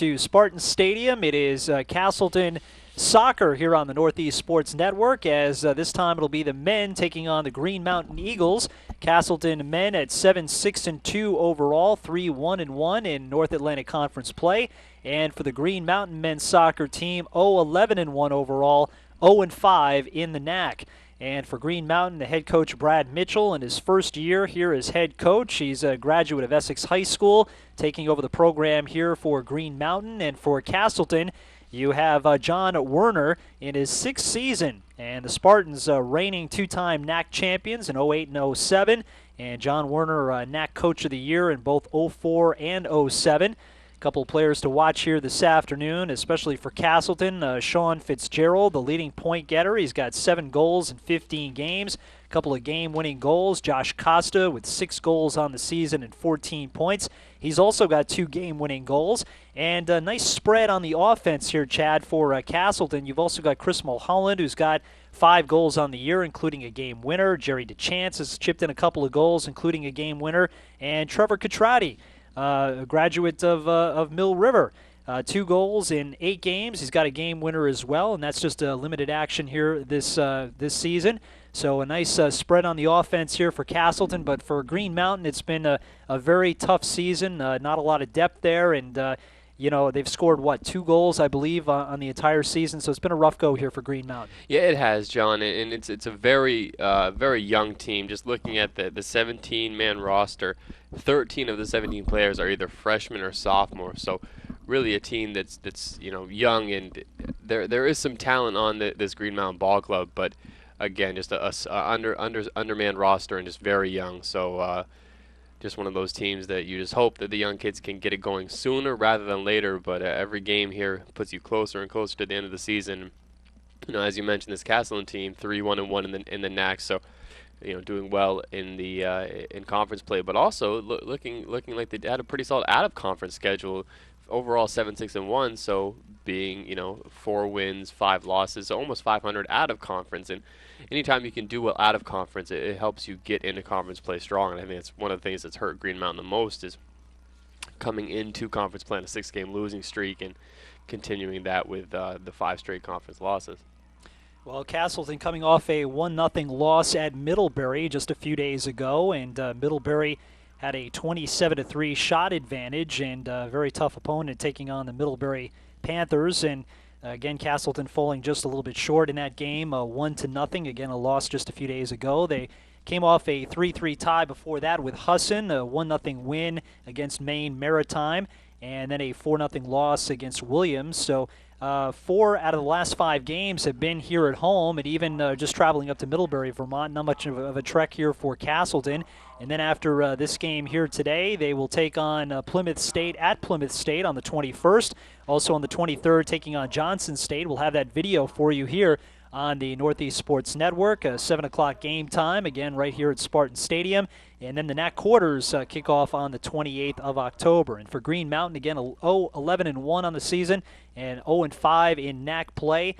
To Spartan Stadium. It is Castleton soccer here on the Northeast Sports Network, as this time it'll be the men taking on the Green Mountain Eagles. Castleton men at 7-6-2 overall, 3-1-1 in North Atlantic Conference play. And for the Green Mountain men's soccer team, 0-11-1 overall, 0-5 in the NAC. And for Green Mountain, the head coach Brad Mitchell in his first year here as head coach. He's a graduate of Essex High School, taking over the program here for Green Mountain. And for Castleton, you have John Werner in his sixth season. And the Spartans reigning two-time NAC champions in 08 and 07. And John Werner, NAC Coach of the Year in both 04 and 07. Couple of players to watch here this afternoon, especially for Castleton. Sean Fitzgerald, the leading point getter. He's got 7 goals in 15 games, a couple of game-winning goals. Josh Costa with 6 goals on the season and 14 points. He's also got 2 game-winning goals. And a nice spread on the offense here, Chad, for Castleton. You've also got Chris Mulholland, who's got 5 goals on the year, including a game winner. Jerry DeChance has chipped in a couple of goals, including a game winner. And Trevor Catrati, a graduate of Mill River. 2 goals in 8 games. He's got a game winner as well, and that's just a limited action here this season. So a nice spread on the offense here for Castleton, but for Green Mountain, it's been a very tough season. Not a lot of depth there, and they've scored, 2 goals, I believe, on the entire season. So it's been a rough go here for Green Mountain. Yeah, it has, John, and it's a very very young team. Just looking at the 17-man roster, 13 of the 17 players are either freshmen or sophomores. So really a team that's young, and there is some talent on this Green Mountain Ball Club, but again, just a undermanned roster and just very young. So just one of those teams that you just hope that the young kids can get it going sooner rather than later. But every game here puts you closer and closer to the end of the season. As you mentioned, this Castleton team 3-1-1 in the NAC, so doing well in the in conference play, but also looking like they had a pretty solid out of conference schedule. Overall 7-6-1, so being 4 wins, 5 losses, so almost 500 out of conference. And anytime you can do well out of conference, it helps you get into conference play strong. And I think it's one of the things that's hurt Green Mountain the most is coming into conference play on a 6-game losing streak and continuing that with the 5 straight conference losses. Well, Castleton coming off a 1-0 loss at Middlebury just a few days ago, and Middlebury had a 27-3 shot advantage, and a very tough opponent taking on the Middlebury Panthers. And again, Castleton falling just a little bit short in that game, 1-0. Again, a loss just a few days ago. They came off a 3-3 tie before that with Husson, a 1-0 win against Maine Maritime, and then a 4-0 loss against Williams. So 4 out of the last 5 games have been here at home, and even just traveling up to Middlebury, Vermont, not much of a trek here for Castleton. And then after this game here today, they will take on Plymouth State at Plymouth State on the 21st. Also on the 23rd, taking on Johnson State. We'll have that video for you here on the Northeast Sports Network. 7 o'clock game time, again, right here at Spartan Stadium. And then the NAC quarters kick off on the 28th of October. And for Green Mountain, again, 0-11-1 on the season and 0-5 in NAC play.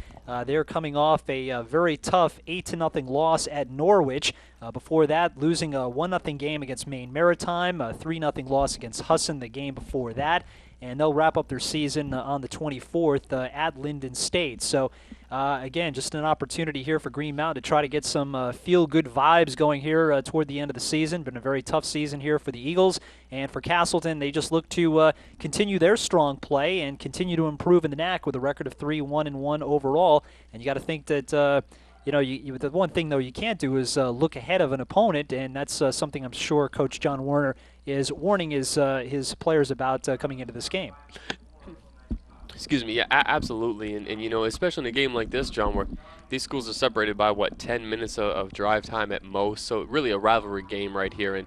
They're coming off a very tough 8-0 loss at Norwich. Before that, losing a 1-0 game against Maine Maritime, a 3-0 loss against Husson the game before that. And they'll wrap up their season on the 24th at Linden State. So, again, just an opportunity here for Green Mountain to try to get some feel-good vibes going here toward the end of the season. Been a very tough season here for the Eagles. And for Castleton, they just look to continue their strong play and continue to improve in the NAC with a record of 3-1-1 overall. And you got to think that the one thing, though, you can't do is look ahead of an opponent, and that's something I'm sure Coach John Werner is warning his players about coming into this game. Excuse me, yeah, absolutely, and especially in a game like this, John, where these schools are separated by 10 minutes of drive time at most, so really a rivalry game right here, and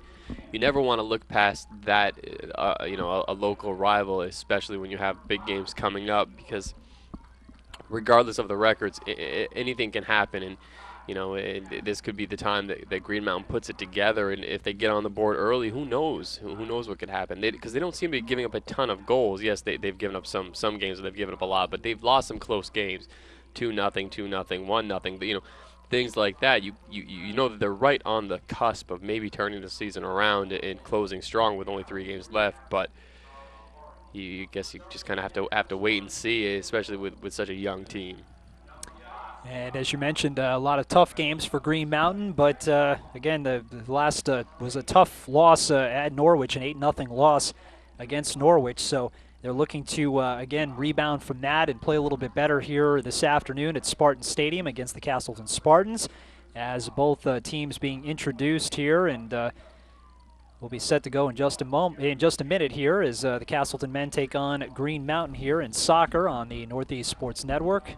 you never want to look past that, a local rival, especially when you have big games coming up, because regardless of the records, anything can happen, and this could be the time that Green Mountain puts it together, and if they get on the board early, who knows? Who knows what could happen? Because they don't seem to be giving up a ton of goals. Yes, they've given up some games, where they've given up a lot, but they've lost some close games, 2-0, 2-0, 1-0. But things like that. You know that they're right on the cusp of maybe turning the season around and closing strong with only 3 games left, but you guess you just kind of have to wait and see, especially with such a young team. And as you mentioned, a lot of tough games for Green Mountain, but again, the last was a tough loss at Norwich, an 8-0 loss against Norwich. So they're looking to, again, rebound from that and play a little bit better here this afternoon at Spartan Stadium against the Castleton Spartans, as both teams being introduced here, and we'll be set to go in just a minute here as the Castleton men take on Green Mountain here in soccer on the Northeast Sports Network.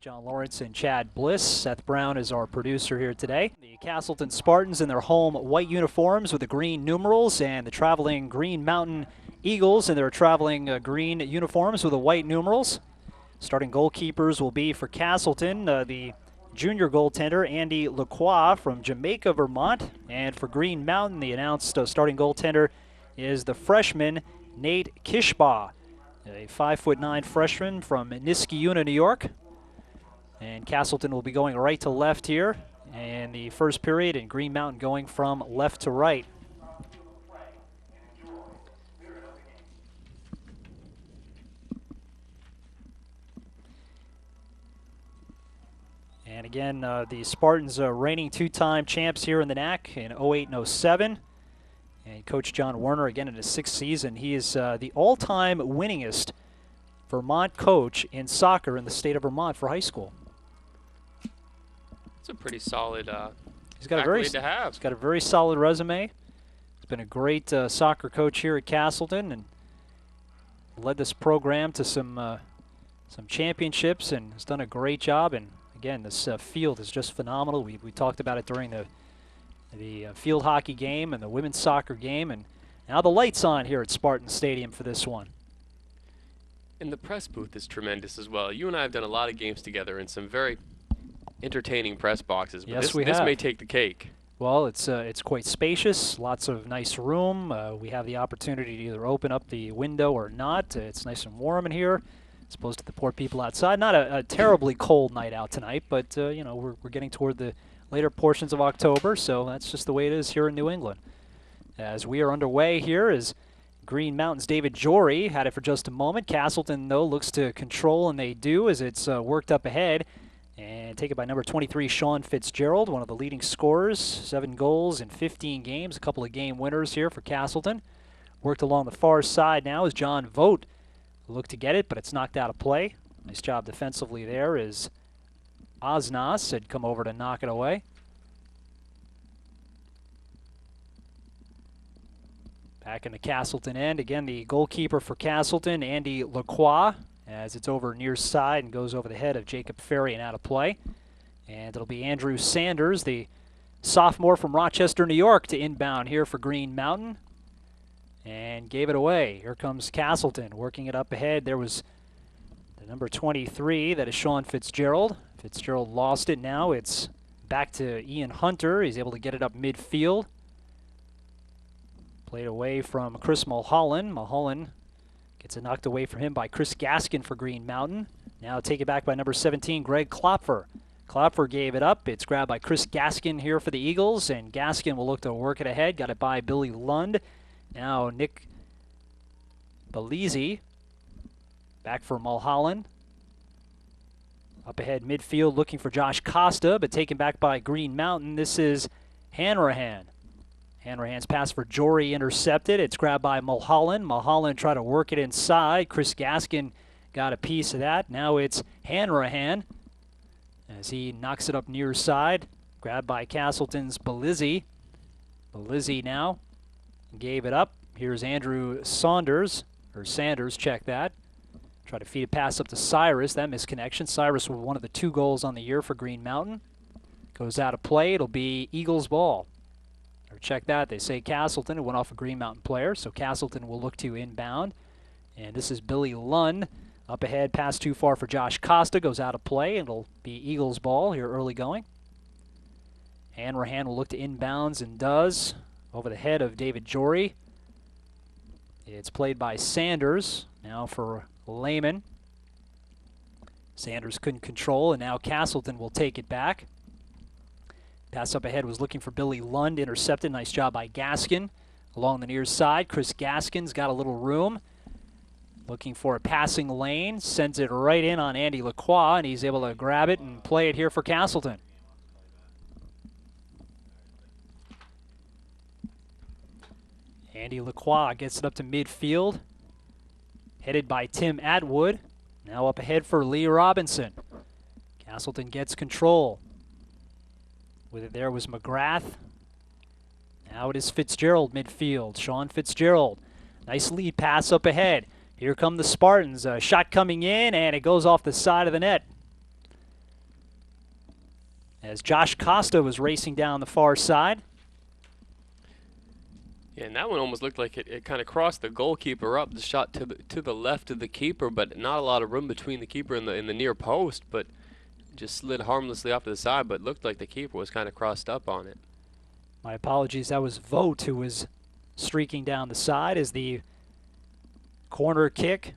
John Lawrence and Chad Bliss. Seth Brown is our producer here today. The Castleton Spartans in their home white uniforms with the green numerals, and the traveling Green Mountain Eagles in their traveling green uniforms with the white numerals. Starting goalkeepers will be for Castleton, the junior goaltender Andy Lacroix from Jamaica, Vermont. And for Green Mountain, the announced starting goaltender is the freshman Nate Kishbaugh, a 5'9" freshman from Niskayuna, New York. And Castleton will be going right to left here in the first period, and Green Mountain going from left to right. And again, the Spartans reigning two-time champs here in the NAC in 08 and 07. And Coach John Werner, again in his 6th season, he is the all-time winningest Vermont coach in soccer in the state of Vermont for high school. It's a pretty solid He's got a very solid resume. He's been a great soccer coach here at Castleton and led this program to some championships and has done a great job. And again, this field is just phenomenal. We talked about it during the field hockey game and the women's soccer game, and now the lights on here at Spartan Stadium for this one. And the press booth is tremendous as well. You and I have done a lot of games together in some very entertaining press boxes, but yes, this may take the cake. Well, it's quite spacious, lots of nice room. We have the opportunity to either open up the window or not. It's nice and warm in here, as opposed to the poor people outside. Not a terribly cold night out tonight, but you know, we're getting toward the later portions of October, so that's just the way it is here in New England. As we are underway here is Green Mountain's David Jory. Had it for just a moment. Castleton, though, looks to control, and they do as it's worked up ahead. And take it by number 23, Sean Fitzgerald, one of the leading scorers, 7 goals in 15 games, a couple of game winners here for Castleton. Worked along the far side now as John Vogt looked to get it, but it's knocked out of play. Nice job defensively there as Osnas had come over to knock it away. Back in the Castleton end, again the goalkeeper for Castleton, Andy Lacroix, as it's over near side and goes over the head of Jacob Ferry and out of play. And it'll be Andrew Sanders, the sophomore from Rochester, New York, to inbound here for Green Mountain. And gave it away. Here comes Castleton working it up ahead. There was the number 23, that is Sean Fitzgerald. Fitzgerald lost it now. It's back to Ian Hunter. He's able to get it up midfield. Played away from Chris Mulholland. Mulholland gets it knocked away from him by Chris Gaskin for Green Mountain. Now take it back by number 17, Greg Klopfer. Klopfer gave it up. It's grabbed by Chris Gaskin here for the Eagles, and Gaskin will look to work it ahead. Got it by Billy Lund. Now Nick Belize back for Mulholland. Up ahead midfield looking for Josh Costa, but taken back by Green Mountain. This is Hanrahan. Hanrahan's pass for Jory intercepted. It's grabbed by Mulholland. Mulholland tried to work it inside. Chris Gaskin got a piece of that. Now it's Hanrahan as he knocks it up near side. Grabbed by Castleton's Belize. Belize now gave it up. Here's Andrew Sanders, check that. Try to feed a pass up to Cyrus. That misconnection. Cyrus with one of the 2 goals on the year for Green Mountain. Goes out of play. It'll be Eagles ball. Or check that. They say Castleton. It went off a Green Mountain player, so Castleton will look to inbound. And this is Billy Lund. Up ahead, pass too far for Josh Costa. Goes out of play. It'll be Eagles ball here early going. Hanrahan will look to inbounds and does. Over the head of David Jory. It's played by Sanders. Now for Lehman. Sanders couldn't control, and now Castleton will take it back. Pass up ahead was looking for Billy Lund. Intercepted. Nice job by Gaskin. Along the near side, Chris Gaskin's got a little room. Looking for a passing lane, sends it right in on Andy Lacroix, and he's able to grab it and play it here for Castleton. Andy Lacroix gets it up to midfield, headed by Tim Atwood. Now up ahead for Lee Robinson. Castleton gets control. With it there was McGrath. Now it is Fitzgerald midfield. Sean Fitzgerald. Nice lead pass up ahead. Here come the Spartans. A shot coming in, and it goes off the side of the net. As Josh Costa was racing down the far side. Yeah, and that one almost looked like it kind of crossed the goalkeeper up. The shot to the left of the keeper, but not a lot of room between the keeper and the near post, but just slid harmlessly off to the side, but looked like the keeper was kind of crossed up on it. My apologies, that was Vogt who was streaking down the side as the corner kick.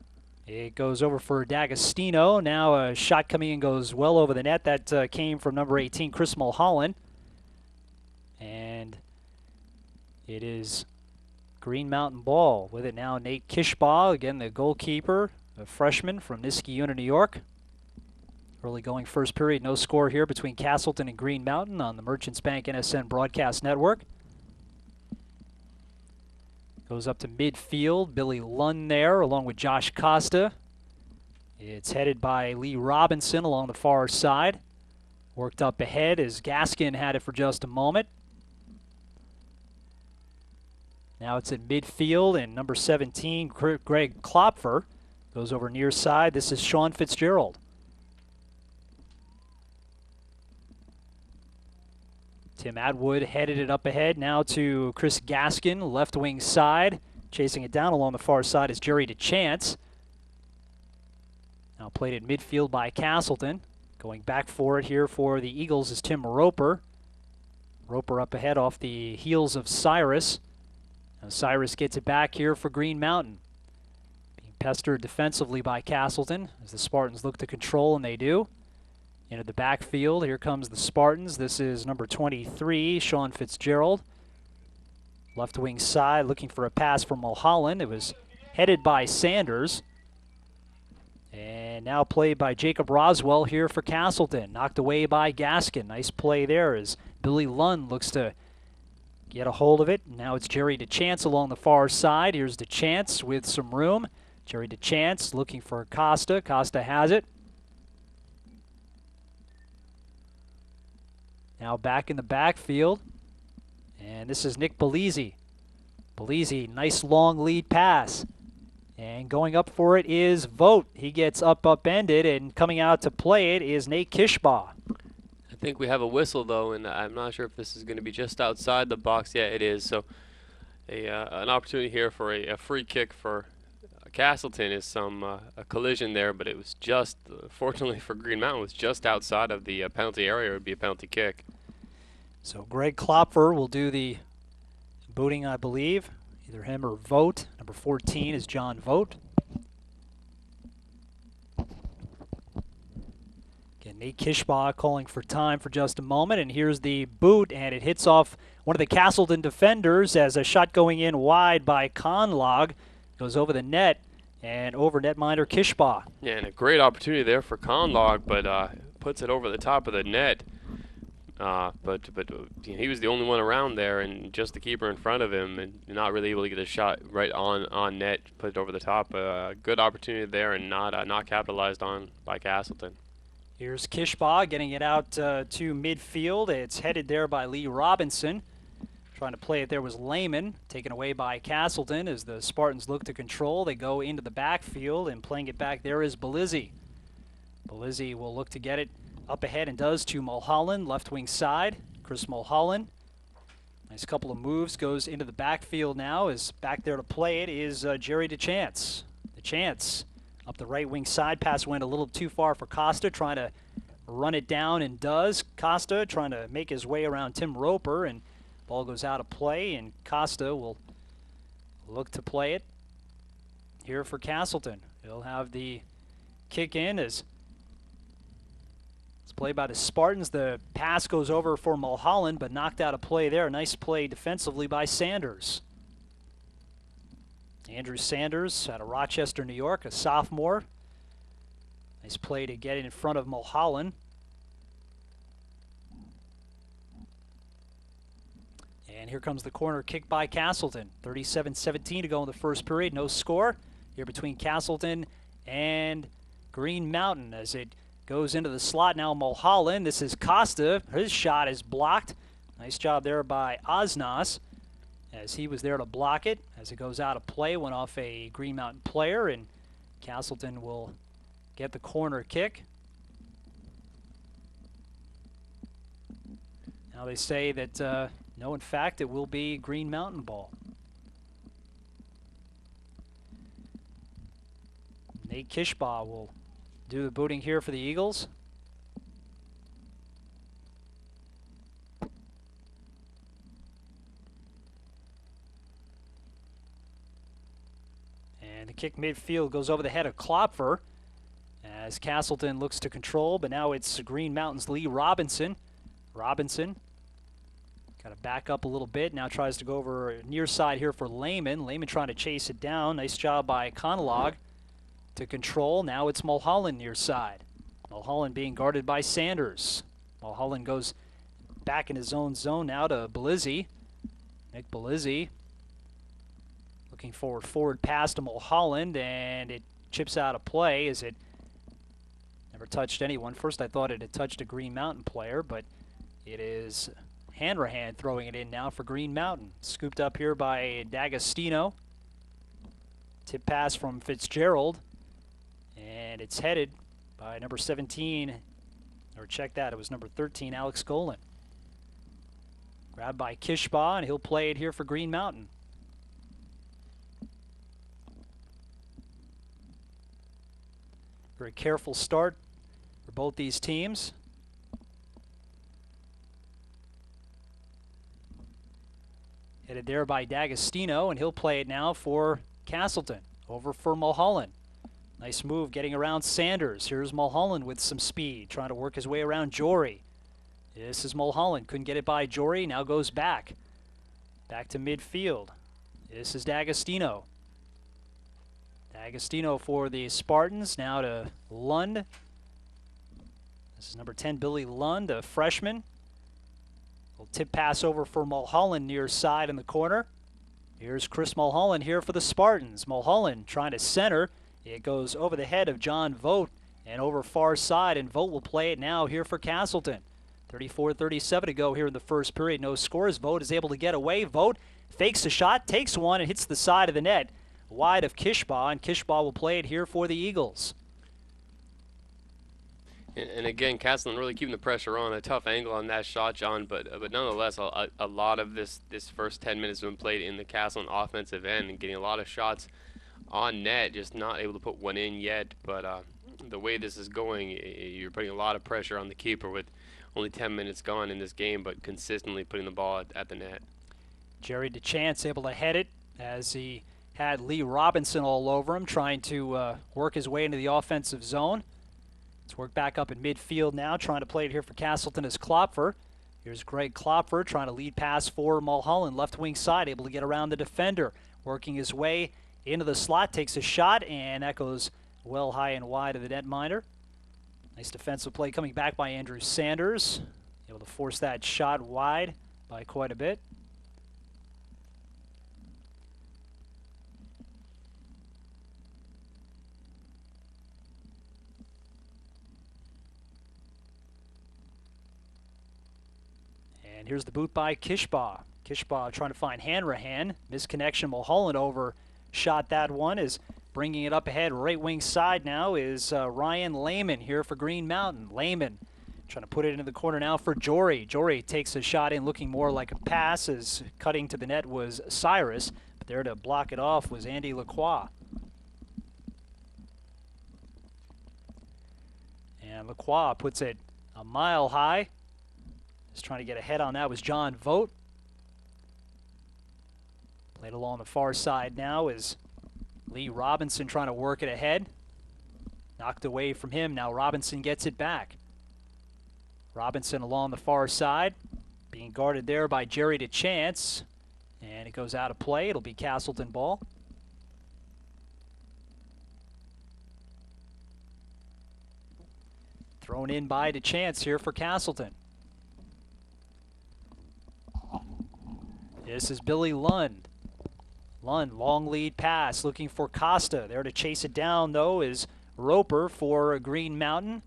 It goes over for D'Agostino. Now a shot coming in goes well over the net. That came from number 18, Chris Mulholland. And it is Green Mountain ball. With it now, Nate Kishbaugh, again the goalkeeper, a freshman from Niskayuna, New York. Early going first period, no score here between Castleton and Green Mountain on the Merchants Bank NSN Broadcast Network. Goes up to midfield, Billy Lund there along with Josh Costa. It's headed by Lee Robinson along the far side. Worked up ahead as Gaskin had it for just a moment. Now it's in midfield, and number 17, Greg Klopfer, goes over near side. This is Sean Fitzgerald. Tim Atwood headed it up ahead now to Chris Gaskin, left wing side. Chasing it down along the far side is Jerry DeChance. Now played in midfield by Castleton. Going back for it here for the Eagles is Tim Roper. Roper up ahead off the heels of Cyrus. Now Cyrus gets it back here for Green Mountain. Being pestered defensively by Castleton as the Spartans look to control, and they do. Into the backfield, here comes the Spartans. This is number 23, Sean Fitzgerald. Left wing side, looking for a pass from Mulholland. It was headed by Sanders. And now played by Jacob Roswell here for Castleton. Knocked away by Gaskin. Nice play there as Billy Lund looks to get a hold of it. Now it's Jerry DeChance along the far side. Here's DeChance with some room. Jerry DeChance looking for Costa. Costa has it. Now back in the backfield, and this is Nick Belize. Belize, nice long lead pass. And going up for it is Vogt. He gets upended, and coming out to play it is Nate Kishbaugh. I think we have a whistle, though, and I'm not sure if this is going to be just outside the box. Yeah, it is. So an opportunity here for a free kick for Castleton is a collision there, but it was just, fortunately for Green Mountain, was just outside of the penalty area. It would be a penalty kick. So Greg Klopfer will do the booting, I believe. Either him or Vogt. Number 14 is John Vogt. Again, Nate Kishbaugh calling for time for just a moment, and here's the boot, and it hits off one of the Castleton defenders as a shot going in wide by Conlog. Goes over the net and over netminder Kishbaugh. Yeah, and a great opportunity there for Conlog, but puts it over the top of the net. But he was the only one around there, and just the keeper in front of him, and not really able to get a shot right on net. Put it over the top. Good opportunity there, and not capitalized on by Castleton. Here's Kishbaugh getting it out to midfield. It's headed there by Lee Robinson. Trying to play it there was Lehman, taken away by Castleton as the Spartans look to control. They go into the backfield, and playing it back there is Belize. Belize will look to get it up ahead and does to Mulholland, left wing side. Chris Mulholland. Nice couple of moves, goes into the backfield now. Is back there to play it is Jerry DeChance. DeChance up the right wing side. Pass went a little too far for Costa, trying to run it down, and does. Costa trying to make his way around Tim Roper, and ball goes out of play, and Costa will look to play it here for Castleton. He'll have the kick in as it's played by the Spartans. The pass goes over for Mulholland, but knocked out of play there. Nice play defensively by Sanders. Andrew Sanders out of Rochester, New York, a sophomore. Nice play to get in front of Mulholland. And here comes the corner kick by Castleton. 37-17 to go in the first period. No score here between Castleton and Green Mountain as it goes into the slot now. Mulholland. This is Costa. His shot is blocked. Nice job there by Osnos as he was there to block it. As it goes out of play, went off a Green Mountain player, and Castleton will get the corner kick. Now they say that, no, in fact, it will be Green Mountain ball. Nate Kishbaugh will do the booting here for the Eagles. And the kick midfield goes over the head of Klopfer as Castleton looks to control, but now it's Green Mountain's Lee Robinson. Robinson got to back up a little bit. Now tries to go over near side here for Lehman. Lehman trying to chase it down. Nice job by Conalog to control. Now it's Mulholland near side. Mulholland being guarded by Sanders. Mulholland goes back in his own zone now to Belizzi. Nick Belizzi looking forward pass to Mulholland, and it chips out of play as it never touched anyone. First I thought it had touched a Green Mountain player, but it is Hanrahan throwing it in now for Green Mountain. Scooped up here by D'Agostino. Tip pass from Fitzgerald. And it's headed by number 17, or check that, it was number 13, Alex Golan. Grabbed by Kishbaugh, and he'll play it here for Green Mountain. Very careful start for both these teams. Headed there by D'Agostino, and he'll play it now for Castleton. Over for Mulholland. Nice move getting around Sanders. Here's Mulholland with some speed, trying to work his way around Jory. This is Mulholland. Couldn't get it by Jory. Now goes back. Back to midfield. This is D'Agostino. D'Agostino for the Spartans. Now to Lund. This is number 10, Billy Lund, a freshman. Little tip pass over for Mulholland near side in the corner. Here's Chris Mulholland here for the Spartans. Mulholland trying to center. It goes over the head of John Vogt and over far side, and Vogt will play it now here for Castleton. 34-37 to go here in the first period. No scores. Vogt is able to get away. Vogt fakes a shot, takes one, and hits the side of the net wide of Kishbaugh, and Kishbaugh will play it here for the Eagles. And again, Castleton really keeping the pressure on. A tough angle on that shot, John, but nonetheless, a lot of this first 10 minutes have been played in the Castleton offensive end and getting a lot of shots on net, just not able to put one in yet. But the way this is going, you're putting a lot of pressure on the keeper with only 10 minutes gone in this game, but consistently putting the ball at the net. Jerry DeChance able to head it as he had Lee Robinson all over him, trying to work his way into the offensive zone. Let's work back up in midfield now, trying to play it here for Castleton as Klopfer. Here's Greg Klopfer trying to lead pass for Mulholland, left wing side, able to get around the defender, working his way into the slot, takes a shot, and that goes well high and wide of the netminder. Nice defensive play coming back by Andrew Sanders, able to force that shot wide by quite a bit. And here's the boot by Kishbaugh. Kishbaugh trying to find Hanrahan. Misconnection. Mulholland overshot that one. Is bringing it up ahead. Right wing side now is Ryan Lehman here for Green Mountain. Lehman trying to put it into the corner now for Jory. Jory takes a shot in looking more like a pass, as cutting to the net was Cyrus. But there to block it off was Andy Lacroix. And Lacroix puts it a mile high. Just trying to get ahead on that was John Vogt. Played along the far side now is Lee Robinson trying to work it ahead. Knocked away from him. Now Robinson gets it back. Robinson along the far side. Being guarded there by Jerry DeChance. And it goes out of play. It'll be Castleton ball. Thrown in by DeChance here for Castleton. This is Billy Lund. Lund, long lead pass, looking for Costa. There to chase it down, though, is Roper for Green Mountain.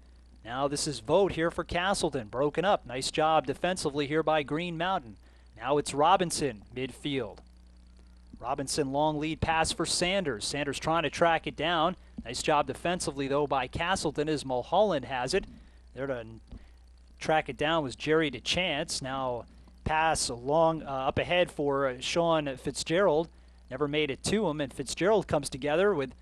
Now this is Vogt here for Castleton. Broken up. Nice job defensively here by Green Mountain. Now it's Robinson, midfield. Robinson, long lead pass for Sanders. Sanders trying to track it down. Nice job defensively, though, by Castleton as Mulholland has it. There to track it down was Jerry DeChance. Now pass along up ahead for Sean Fitzgerald. Never made it to him, and Fitzgerald comes together with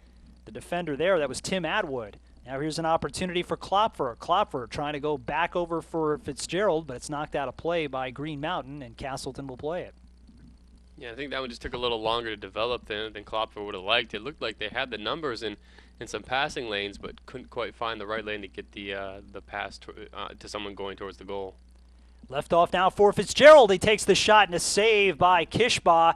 the defender there. That was Tim Atwood. Now here's an opportunity for Klopfer. Klopfer trying to go back over for Fitzgerald, but it's knocked out of play by Green Mountain, and Castleton will play it. Yeah, I think that one just took a little longer to develop than Klopfer would have liked. It looked like they had the numbers in some passing lanes, but couldn't quite find the right lane to get the pass to someone going towards the goal. Left off now for Fitzgerald. He takes the shot and a save by Kishbaugh.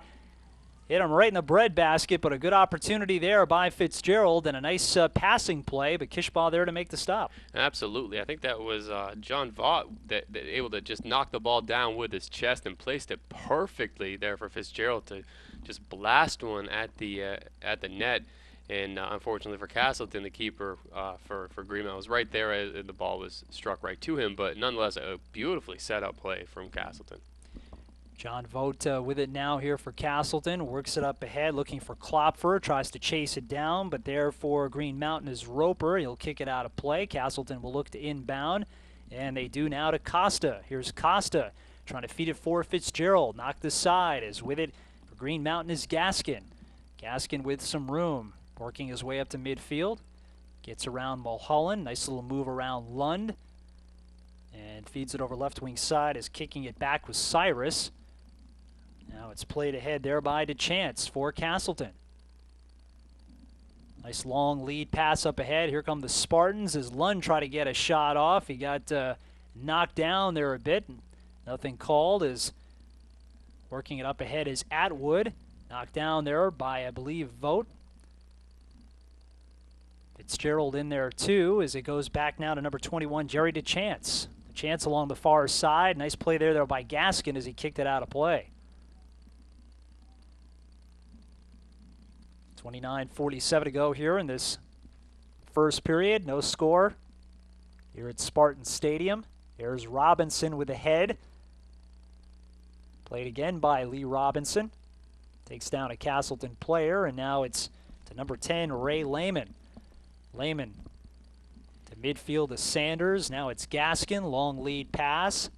Hit him right in the breadbasket, but a good opportunity there by Fitzgerald and a nice passing play, but Kishbaugh there to make the stop. Absolutely. I think that was John Vaught that able to just knock the ball down with his chest and placed it perfectly there for Fitzgerald to just blast one at the net. And unfortunately for Castleton, the keeper for Greenmount was right there as the ball was struck right to him, but nonetheless a beautifully set up play from Castleton. John Vogt with it now here for Castleton. Works it up ahead, looking for Klopfer. Tries to chase it down, but there for Green Mountain is Roper. He'll kick it out of play. Castleton will look to inbound, and they do now to Costa. Here's Costa trying to feed it for Fitzgerald. Knocked aside. As with it for Green Mountain is Gaskin. Gaskin with some room. Working his way up to midfield. Gets around Mulholland. Nice little move around Lund. And feeds it over left wing side as kicking it back with Cyrus. Now it's played ahead there by DeChance for Castleton. Nice long lead pass up ahead. Here come the Spartans as Lund try to get a shot off. He got knocked down there a bit. Nothing called as working it up ahead is Atwood. Knocked down there by, I believe, Vogt. Fitzgerald in there too as it goes back now to number 21, Jerry DeChance. DeChance along the far side. Nice play there by Gaskin as he kicked it out of play. 29:47 to go here in this first period. No score here at Spartan Stadium. Here's Robinson with the head. Played again by Lee Robinson. Takes down a Castleton player, and now it's to number 10, Ray Lehman. Lehman to midfield to Sanders. Now it's Gaskin. Long lead pass.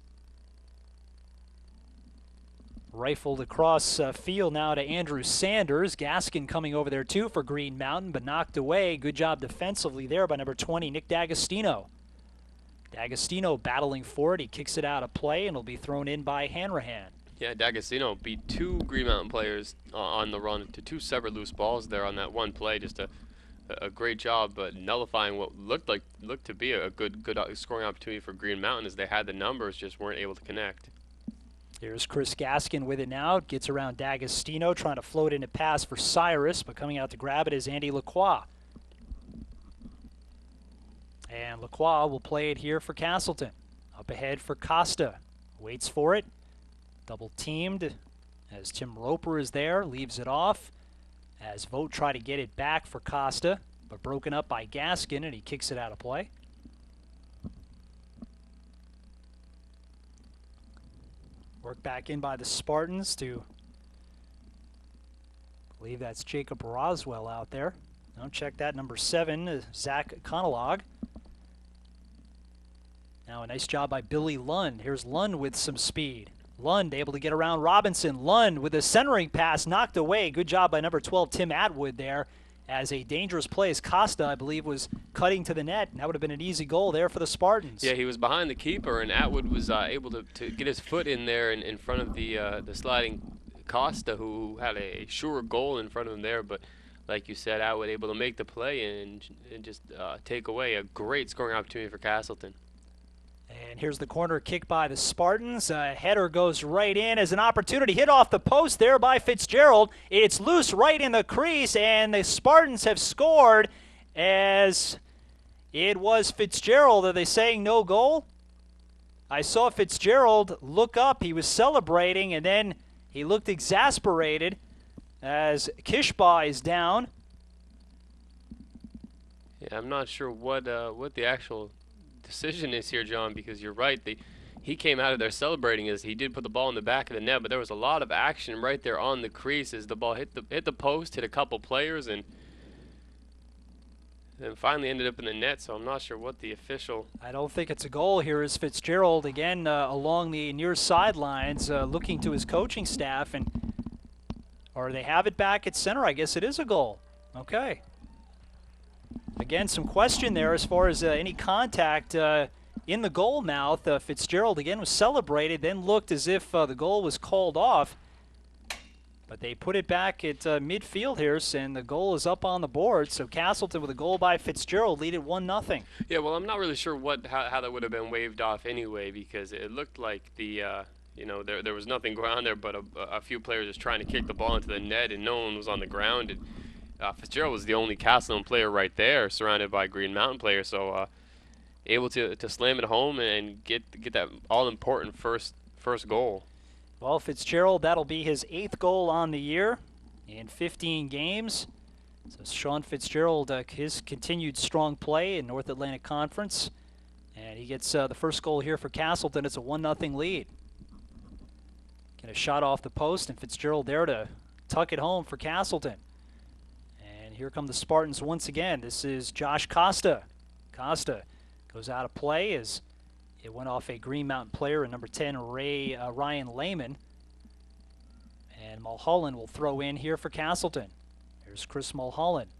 Rifled across field now to Andrew Sanders. Gaskin coming over there too for Green Mountain, but knocked away. Good job defensively there by number 20, Nick D'Agostino. D'Agostino battling for it. He kicks it out of play, and it'll be thrown in by Hanrahan. Yeah, D'Agostino beat two Green Mountain players on the run to two separate loose balls there on that one play. Just a great job nullifying what looked to be a good scoring opportunity for Green Mountain as they had the numbers, just weren't able to connect. Here's Chris Gaskin with it now. Gets around D'Agostino, trying to float in a pass for Cyrus, but coming out to grab it is Andy Lacroix. And Lacroix will play it here for Castleton. Up ahead for Costa. Waits for it. Double teamed as Tim Roper is there. Leaves it off as Vogt try to get it back for Costa, but broken up by Gaskin, and he kicks it out of play. Worked back in by the Spartans to, I believe that's Jacob Roswell out there. Don't check that, number 7, Zach Conolog. Now a nice job by Billy Lund. Here's Lund with some speed. Lund able to get around Robinson. Lund with a centering pass knocked away. Good job by number 12, Tim Atwood there. As a dangerous play as Costa, I believe, was cutting to the net. And that would have been an easy goal there for the Spartans. Yeah, he was behind the keeper, and Atwood was able to get his foot in there in front of the sliding Costa, who had a sure goal in front of him there. But like you said, Atwood able to make the play and just take away a great scoring opportunity for Castleton. And here's the corner kick by the Spartans. Header goes right in as an opportunity. Hit off the post there by Fitzgerald. It's loose right in the crease, and the Spartans have scored as It was Fitzgerald. Are they saying no goal? I saw Fitzgerald look up. He was celebrating, and then he looked exasperated as Kishbaugh is down. Yeah, I'm not sure what the actual decision is here, John, because you're right. He came out of there celebrating as he did put the ball in the back of the net, but there was a lot of action right there on the crease as the ball hit the post, hit a couple players, and then finally ended up in the net. So I'm not sure what the official. I don't think it's a goal. Here is Fitzgerald again along the near sidelines, looking to his coaching staff, or they have it back at center. I guess it is a goal. Okay. Again, some question there as far as any contact in the goal mouth. Fitzgerald again was celebrated, then looked as if the goal was called off. But they put it back at midfield here, and the goal is up on the board. So Castleton with a goal by Fitzgerald lead it 1-0. Yeah, well, I'm not really sure how that would have been waved off anyway, because it looked like there was nothing going on there but a few players just trying to kick the ball into the net, and no one was on the ground. And Fitzgerald was the only Castleton player right there, surrounded by Green Mountain players, so able to slam it home and get that all-important first goal. Well, Fitzgerald, that'll be his 8th goal on the year in 15 games. So Sean Fitzgerald, his continued strong play in North Atlantic Conference, and he gets the first goal here for Castleton. It's a 1-0 lead. Get a shot off the post, and Fitzgerald there to tuck it home for Castleton. Here come the Spartans once again. This is Josh Costa. Costa goes out of play as it went off a Green Mountain player, and number 10, Ryan Lehman. And Mulholland will throw in here for Castleton. Here's Chris Mulholland.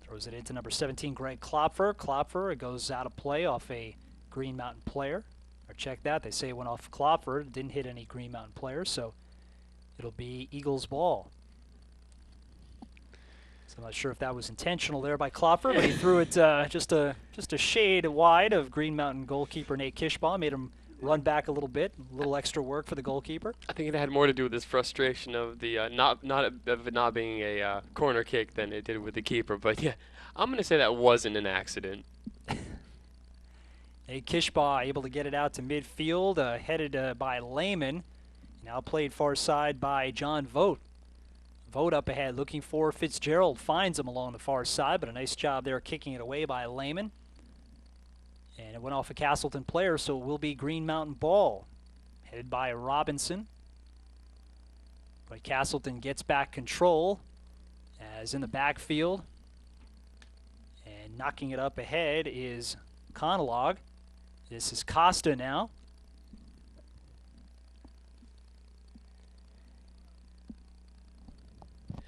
Throws it into number 17, Greg Klopfer. Klopfer, it goes out of play off a Green Mountain player. Or check that, they say it went off Klopfer. It didn't hit any Green Mountain players, so it'll be Eagles ball. So I'm not sure if that was intentional there by Klopfer, but he threw it just a shade wide of Green Mountain goalkeeper Nate Kishbaugh, made him run back a little extra work for the goalkeeper. I think it had more to do with his frustration of the not being a corner kick than it did with the keeper. But yeah, I'm going to say that wasn't an accident. Nate Kishbaugh able to get it out to midfield, headed by Lehman. Now played far side by John Vogt. Vogt up ahead looking for Fitzgerald. Finds him along the far side, but a nice job there kicking it away by Lehman. And it went off a Castleton player, so it will be Green Mountain ball. Headed by Robinson. But Castleton gets back control as in the backfield. And knocking it up ahead is Conalog. This is Costa now.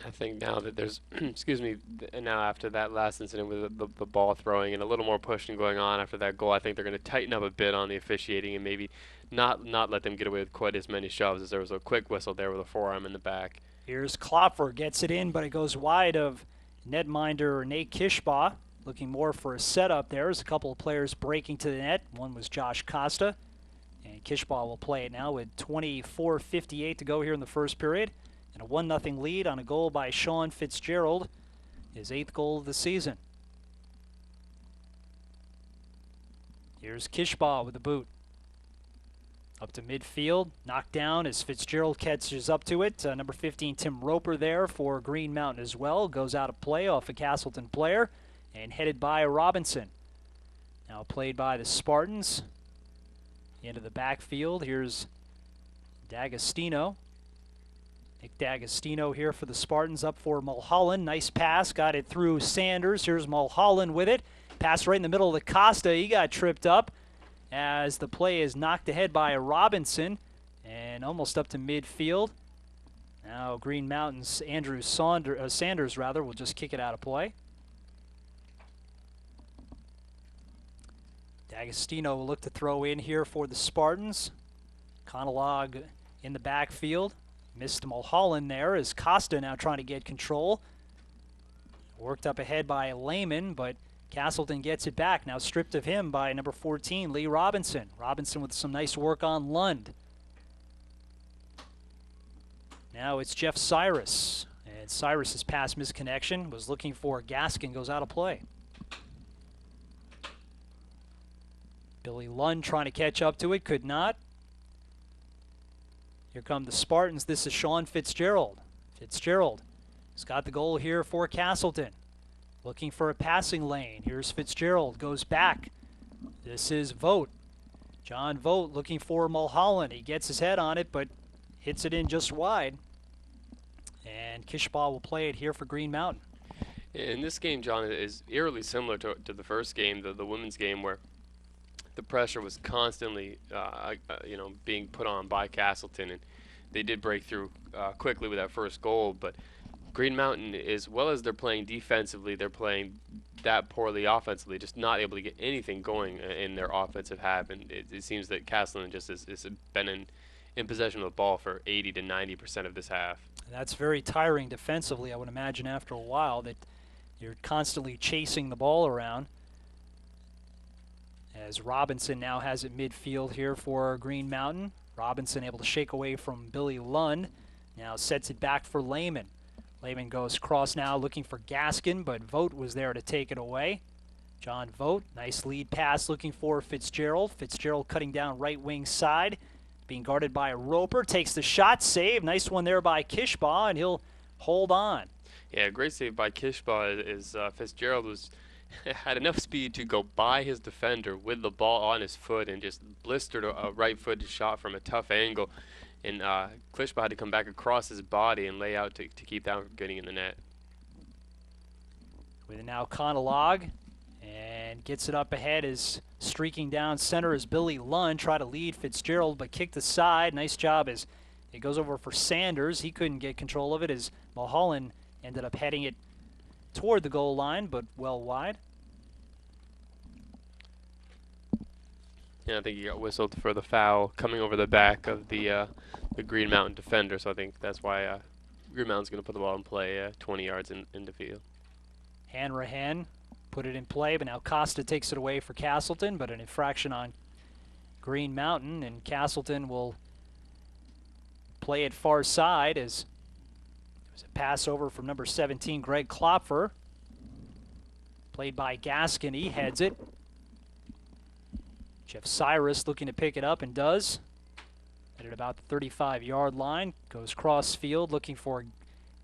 I think now that there's, excuse me, now after that last incident with the ball throwing and a little more pushing going on after that goal, I think they're going to tighten up a bit on the officiating and maybe not let them get away with quite as many shoves, as there was a quick whistle there with a forearm in the back. Here's Klopfer, gets it in, but it goes wide of netminder Nate Kishbaugh. Looking more for a setup there. There's a couple of players breaking to the net. One was Josh Costa, and Kishbaugh will play it now with 24:58 to go here in the first period. And a 1-0 lead on a goal by Sean Fitzgerald, his 8th goal of the season. Here's Kishbaugh with the boot. Up to midfield, knocked down as Fitzgerald catches up to it. Number 15, Tim Roper there for Green Mountain as well. Goes out of play off a Castleton player and headed by Robinson. Now played by the Spartans. Into the backfield, here's D'Agostino. Nick D'Agostino here for the Spartans, up for Mulholland. Nice pass, got it through Sanders. Here's Mulholland with it. Pass right in the middle of the Costa. He got tripped up as the play is knocked ahead by Robinson and almost up to midfield. Now Green Mountain's Andrew Sanders will just kick it out of play. D'Agostino will look to throw in here for the Spartans. Conalog in the backfield. Missed Mulholland there as Costa now trying to get control. Worked up ahead by Lehman, but Castleton gets it back. Now stripped of him by number 14, Lee Robinson. Robinson with some nice work on Lund. Now it's Jeff Cyrus. And Cyrus's pass misconnection was looking for Gaskin, goes out of play. Billy Lund trying to catch up to it, could not. Here come the Spartans. This is Sean Fitzgerald. Fitzgerald has got the goal here for Castleton. Looking for a passing lane. Here's Fitzgerald, goes back. This is Vogt. John Vogt looking for Mulholland. He gets his head on it, but hits it in just wide. And Kishbaugh will play it here for Green Mountain. In this game, John, is eerily similar to the first game, the women's game, where the pressure was constantly, being put on by Castleton, and they did break through quickly with that first goal. But Green Mountain, as well as they're playing defensively, they're playing that poorly offensively, just not able to get anything going in their offensive half. And it seems that Castleton just has been in possession of the ball for 80 to 90% of this half. And that's very tiring defensively, I would imagine, after a while, that you're constantly chasing the ball around. As Robinson now has it midfield here for Green Mountain. Robinson able to shake away from Billy Lund. Now sets it back for Lehman. Lehman goes cross now looking for Gaskin, but Vogt was there to take it away. John Vogt, nice lead pass looking for Fitzgerald. Fitzgerald cutting down right wing side. Being guarded by Roper. Takes the shot, save. Nice one there by Kishbaugh, and he'll hold on. Yeah, great save by Kishbaugh. Fitzgerald had enough speed to go by his defender with the ball on his foot and just blistered a right-footed shot from a tough angle. And Kishbaugh had to come back across his body and lay out to keep that from getting in the net. With it now Conolog, and gets it up ahead as streaking down center as Billy Lund. Try to lead Fitzgerald, but kicked aside. Nice job as it goes over for Sanders. He couldn't get control of it as Mulholland ended up heading it toward the goal line, but well wide. Yeah, I think he got whistled for the foul coming over the back of the Green Mountain defender, so I think that's why Green Mountain's going to put the ball in play 20 yards in the field. Hanrahan put it in play, but now Costa takes it away for Castleton, but an infraction on Green Mountain, and Castleton will play it far side as it was a pass over from number 17, Greg Klopfer. Played by Gaskin, he heads it. Jeff Cyrus looking to pick it up and does. At about the 35-yard line, goes cross field looking for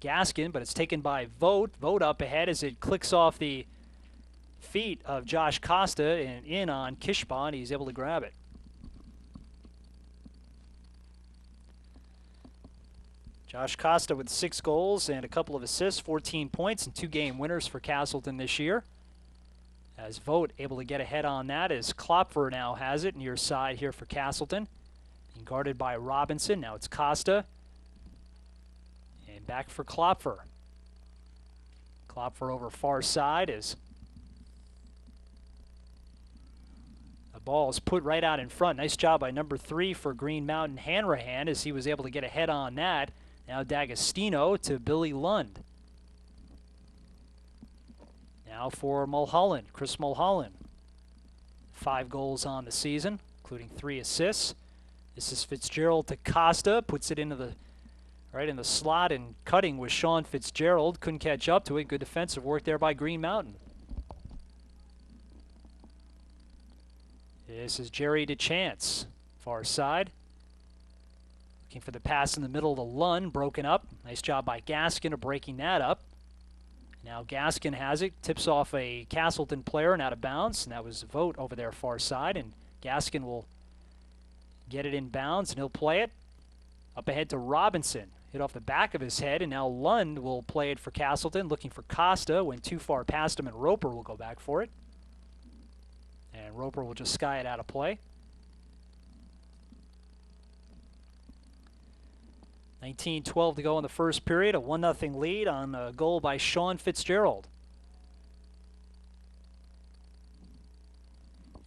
Gaskin, but it's taken by Vogt. Vogt up ahead as it clicks off the feet of Josh Costa and in on Kishbaugh, and he's able to grab it. Josh Costa with 6 goals and a couple of assists, 14 points, and 2 game winners for Castleton this year. As Vogt able to get ahead on that as Klopfer now has it near side here for Castleton. Being guarded by Robinson. Now it's Costa. And back for Klopfer. Klopfer over far side as the ball is put right out in front. Nice job by number 3 for Green Mountain, Hanrahan, as he was able to get ahead on that. Now D'Agostino to Billy Lund. Now for Mulholland, Chris Mulholland. 5 goals on the season, including 3 assists. This is Fitzgerald to Costa, puts it into the right in the slot, and cutting was Sean Fitzgerald. Couldn't catch up to it. Good defensive work there by Green Mountain. This is Jerry DeChance, far side. Looking for the pass in the middle to Lund, broken up. Nice job by Gaskin of breaking that up. Now Gaskin has it, tips off a Castleton player and out of bounds, and that was Vogt over there far side, and Gaskin will get it in bounds, and he'll play it up ahead to Robinson. Hit off the back of his head, and now Lund will play it for Castleton, looking for Costa, went too far past him, and Roper will go back for it. And Roper will just sky it out of play. 19:12 to go in the first period, a 1-0 lead on a goal by Sean Fitzgerald.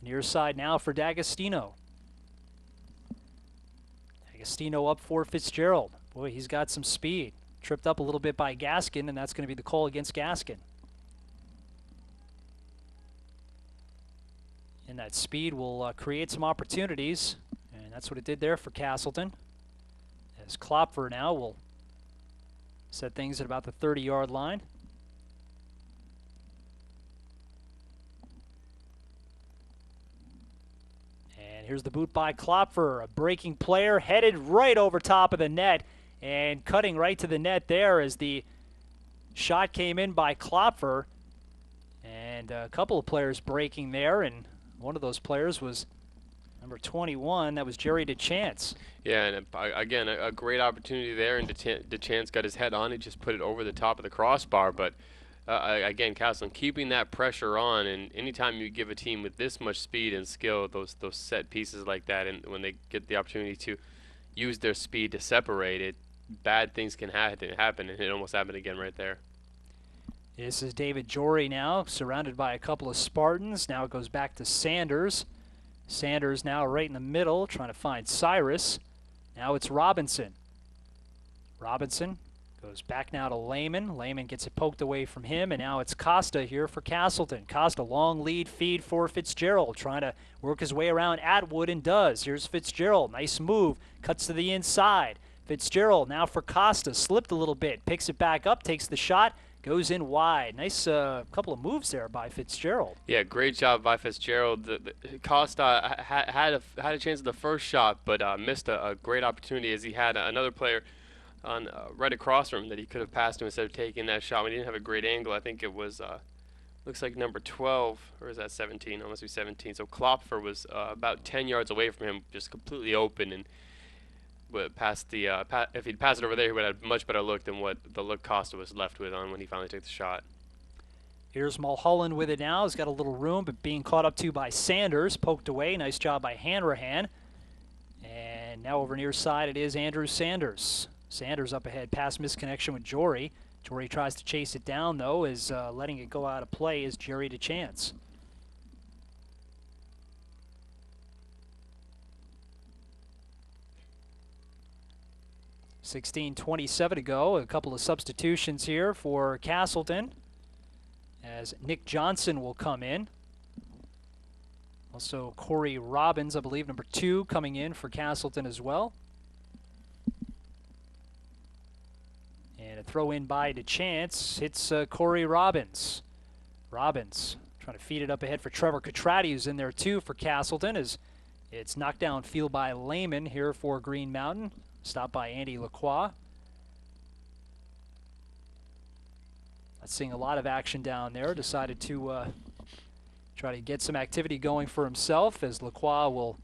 Near side now for D'Agostino. D'Agostino up for Fitzgerald. Boy, he's got some speed. Tripped up a little bit by Gaskin, and that's going to be the call against Gaskin. And that speed will create some opportunities, and that's what it did there for Castleton. As Klopfer now will set things at about the 30-yard line. here's the boot by Klopfer, a breaking player, headed right over top of the net and cutting right to the net there as the shot came in by Klopfer. And a couple of players breaking there, and one of those players was number 21. That was Jerry DeChance. Yeah, and again, a great opportunity there, and DeChance got his head on it, just put it over the top of the crossbar. But again, Castleton keeping that pressure on, and anytime you give a team with this much speed and skill those set pieces like that, and when they get the opportunity to use their speed to separate it, bad things can happen, and it almost happened again right there. This is David Jory now, surrounded by a couple of Spartans. Now it goes back to Sanders. Sanders now right in the middle, trying to find Cyrus. Now it's Robinson. Robinson goes back now to Lehman. Lehman gets it poked away from him, and now it's Costa here for Castleton. Costa, long lead feed for Fitzgerald, trying to work his way around Atwood, and does. Here's Fitzgerald, nice move, cuts to the inside. Fitzgerald now for Costa, slipped a little bit, picks it back up, takes the shot, goes in wide. Nice couple of moves there by Fitzgerald. Yeah, great job by Fitzgerald. Costa had a chance at the first shot, but missed a great opportunity as he had another player on right across from him that he could have passed him instead of taking that shot. He didn't have a great angle. I think it was looks like number 12, or is that 17? It must be 17. So Klopfer was about 10 yards away from him, just completely open, and past the if he'd passed it over there, he would have much better look than what the look Costa was left with on when he finally took the shot. Here's Mulholland with it now. He's got a little room, but being caught up to by Sanders, poked away. Nice job by Hanrahan. And now over near side, it is Andrew Sanders. Sanders up ahead, pass misconnection with Jory. Jory tries to chase it down, though, is letting it go out of play is Jerry DeChance. .27 to go. A couple of substitutions here for Castleton as Nick Johnson will come in. Also Corey Robbins, I believe, number 2, coming in for Castleton as well. And a throw in by DeChance hits Corey Robbins. Robbins trying to feed it up ahead for Trevor Catrati, who's in there too for Castleton, as it's knocked down field by Lehman here for Green Mountain. Stopped by Andy Lacroix. That's seeing a lot of action down there. Decided to try to get some activity going for himself as Lacroix will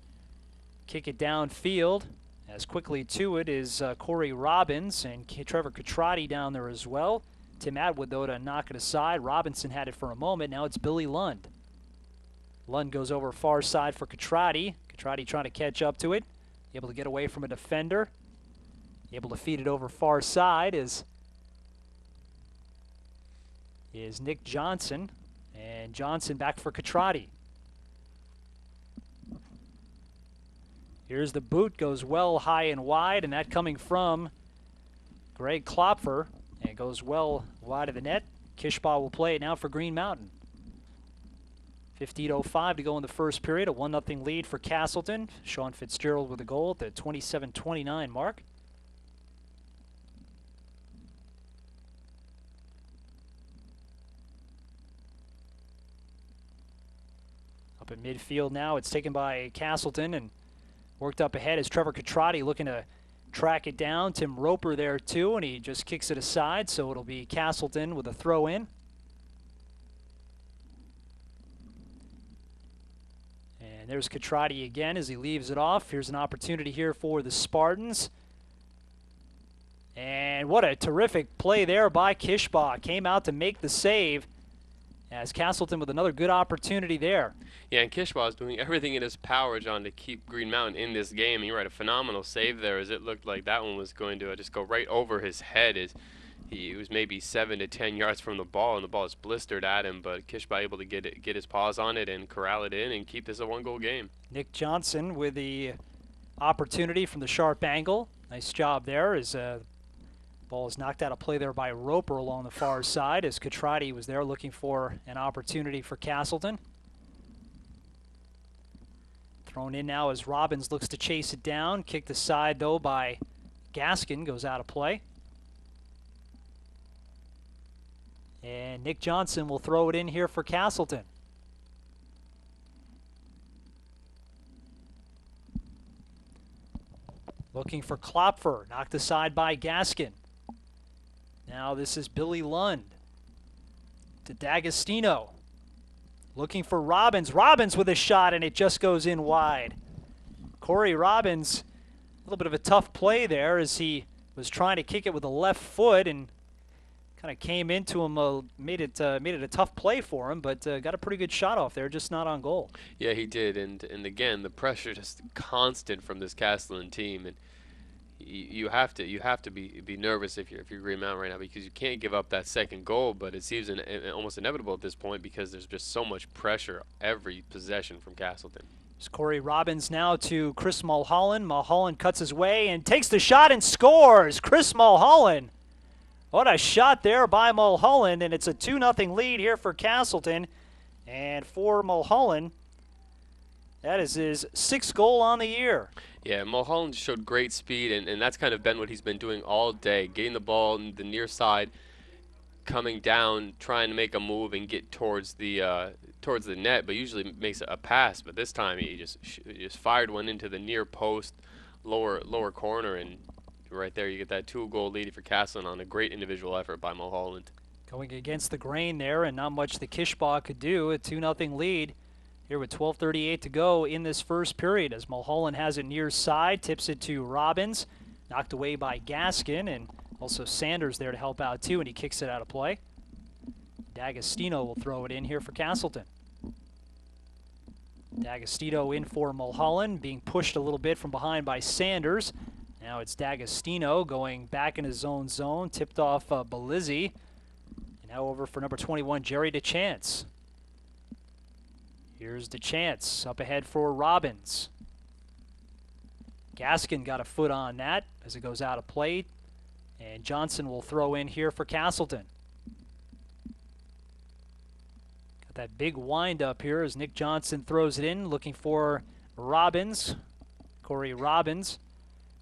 kick it downfield. As quickly to it is Corey Robbins and Trevor Catrati down there as well. Tim Atwood, though, to knock it aside. Robinson had it for a moment. Now it's Billy Lund. Lund goes over far side for Catrati. Catrati trying to catch up to it. Able to get away from a defender. Able to feed it over far side is Nick Johnson. And Johnson back for Catrati. Here's the boot, goes well high and wide, and that coming from Greg Klopfer. And it goes well wide of the net. Kishbaugh will play it now for Green Mountain. 15:05 to go in the first period. A 1-0 lead for Castleton. Sean Fitzgerald with a goal at the 27:29 mark. Up in midfield now, it's taken by Castleton and worked up ahead as Trevor Catrati looking to track it down. Tim Roper there too, and he just kicks it aside, so it'll be Castleton with a throw in. And there's Catrati again as he leaves it off. Here's an opportunity here for the Spartans. And what a terrific play there by Kishbaugh. Came out to make the save as Castleton with another good opportunity there. Yeah, and Kishbaugh is doing everything in his power, John, to keep Green Mountain in this game. You're right, a phenomenal save there, as it looked like that one was going to just go right over his head. As he was maybe 7 to 10 yards from the ball, and the ball is blistered at him, but Kishbaugh able to get his paws on it and corral it in and keep this a 1-goal game. Nick Johnson with the opportunity from the sharp angle. Nice job there as ball is knocked out of play there by Roper along the far side as Catrati was there looking for an opportunity for Castleton. Thrown in now as Robbins looks to chase it down. Kicked aside, though, by Gaskin. Goes out of play. And Nick Johnson will throw it in here for Castleton. Looking for Klopfer, knocked aside by Gaskin. Now this is Billy Lund to D'Agostino. Looking for Robbins. Robbins with a shot, and it just goes in wide. Corey Robbins, a little bit of a tough play there as he was trying to kick it with the left foot and kind of came into him, made it a tough play for him, but got a pretty good shot off there, just not on goal. Yeah, he did, and again, the pressure just constant from this Castleton team, and you have to be nervous if you're Green Mountain right now, because you can't give up that second goal, but it seems almost inevitable at this point because there's just so much pressure every possession from Castleton. It's Corey Robbins now to Chris Mulholland. Mulholland cuts his way and takes the shot and scores. Chris Mulholland. What a shot there by Mulholland, and it's a 2-0 lead here for Castleton. And for Mulholland, that is his 6th goal on the year. Yeah, Mulholland showed great speed, and that's kind of been what he's been doing all day, getting the ball in the near side, coming down, trying to make a move and get towards the net, but usually makes a pass. But this time he just fired one into the near post, lower corner, and right there you get that 2-goal lead for Castleton on a great individual effort by Mulholland. Going against the grain there, and not much the Kishbaugh could do. A 2-0 lead here with 12:38 to go in this first period as Mulholland has it near side, tips it to Robbins, knocked away by Gaskin, and also Sanders there to help out too, and he kicks it out of play. D'Agostino will throw it in here for Castleton. D'Agostino in for Mulholland, being pushed a little bit from behind by Sanders. Now it's D'Agostino going back in his own zone, tipped off Belizzi. And now over for number 21, Jerry DeChance. Here's DeChance up ahead for Robbins. Gaskin got a foot on that as it goes out of play. And Johnson will throw in here for Castleton. Got that big wind up here as Nick Johnson throws it in, looking for Robbins. Corey Robbins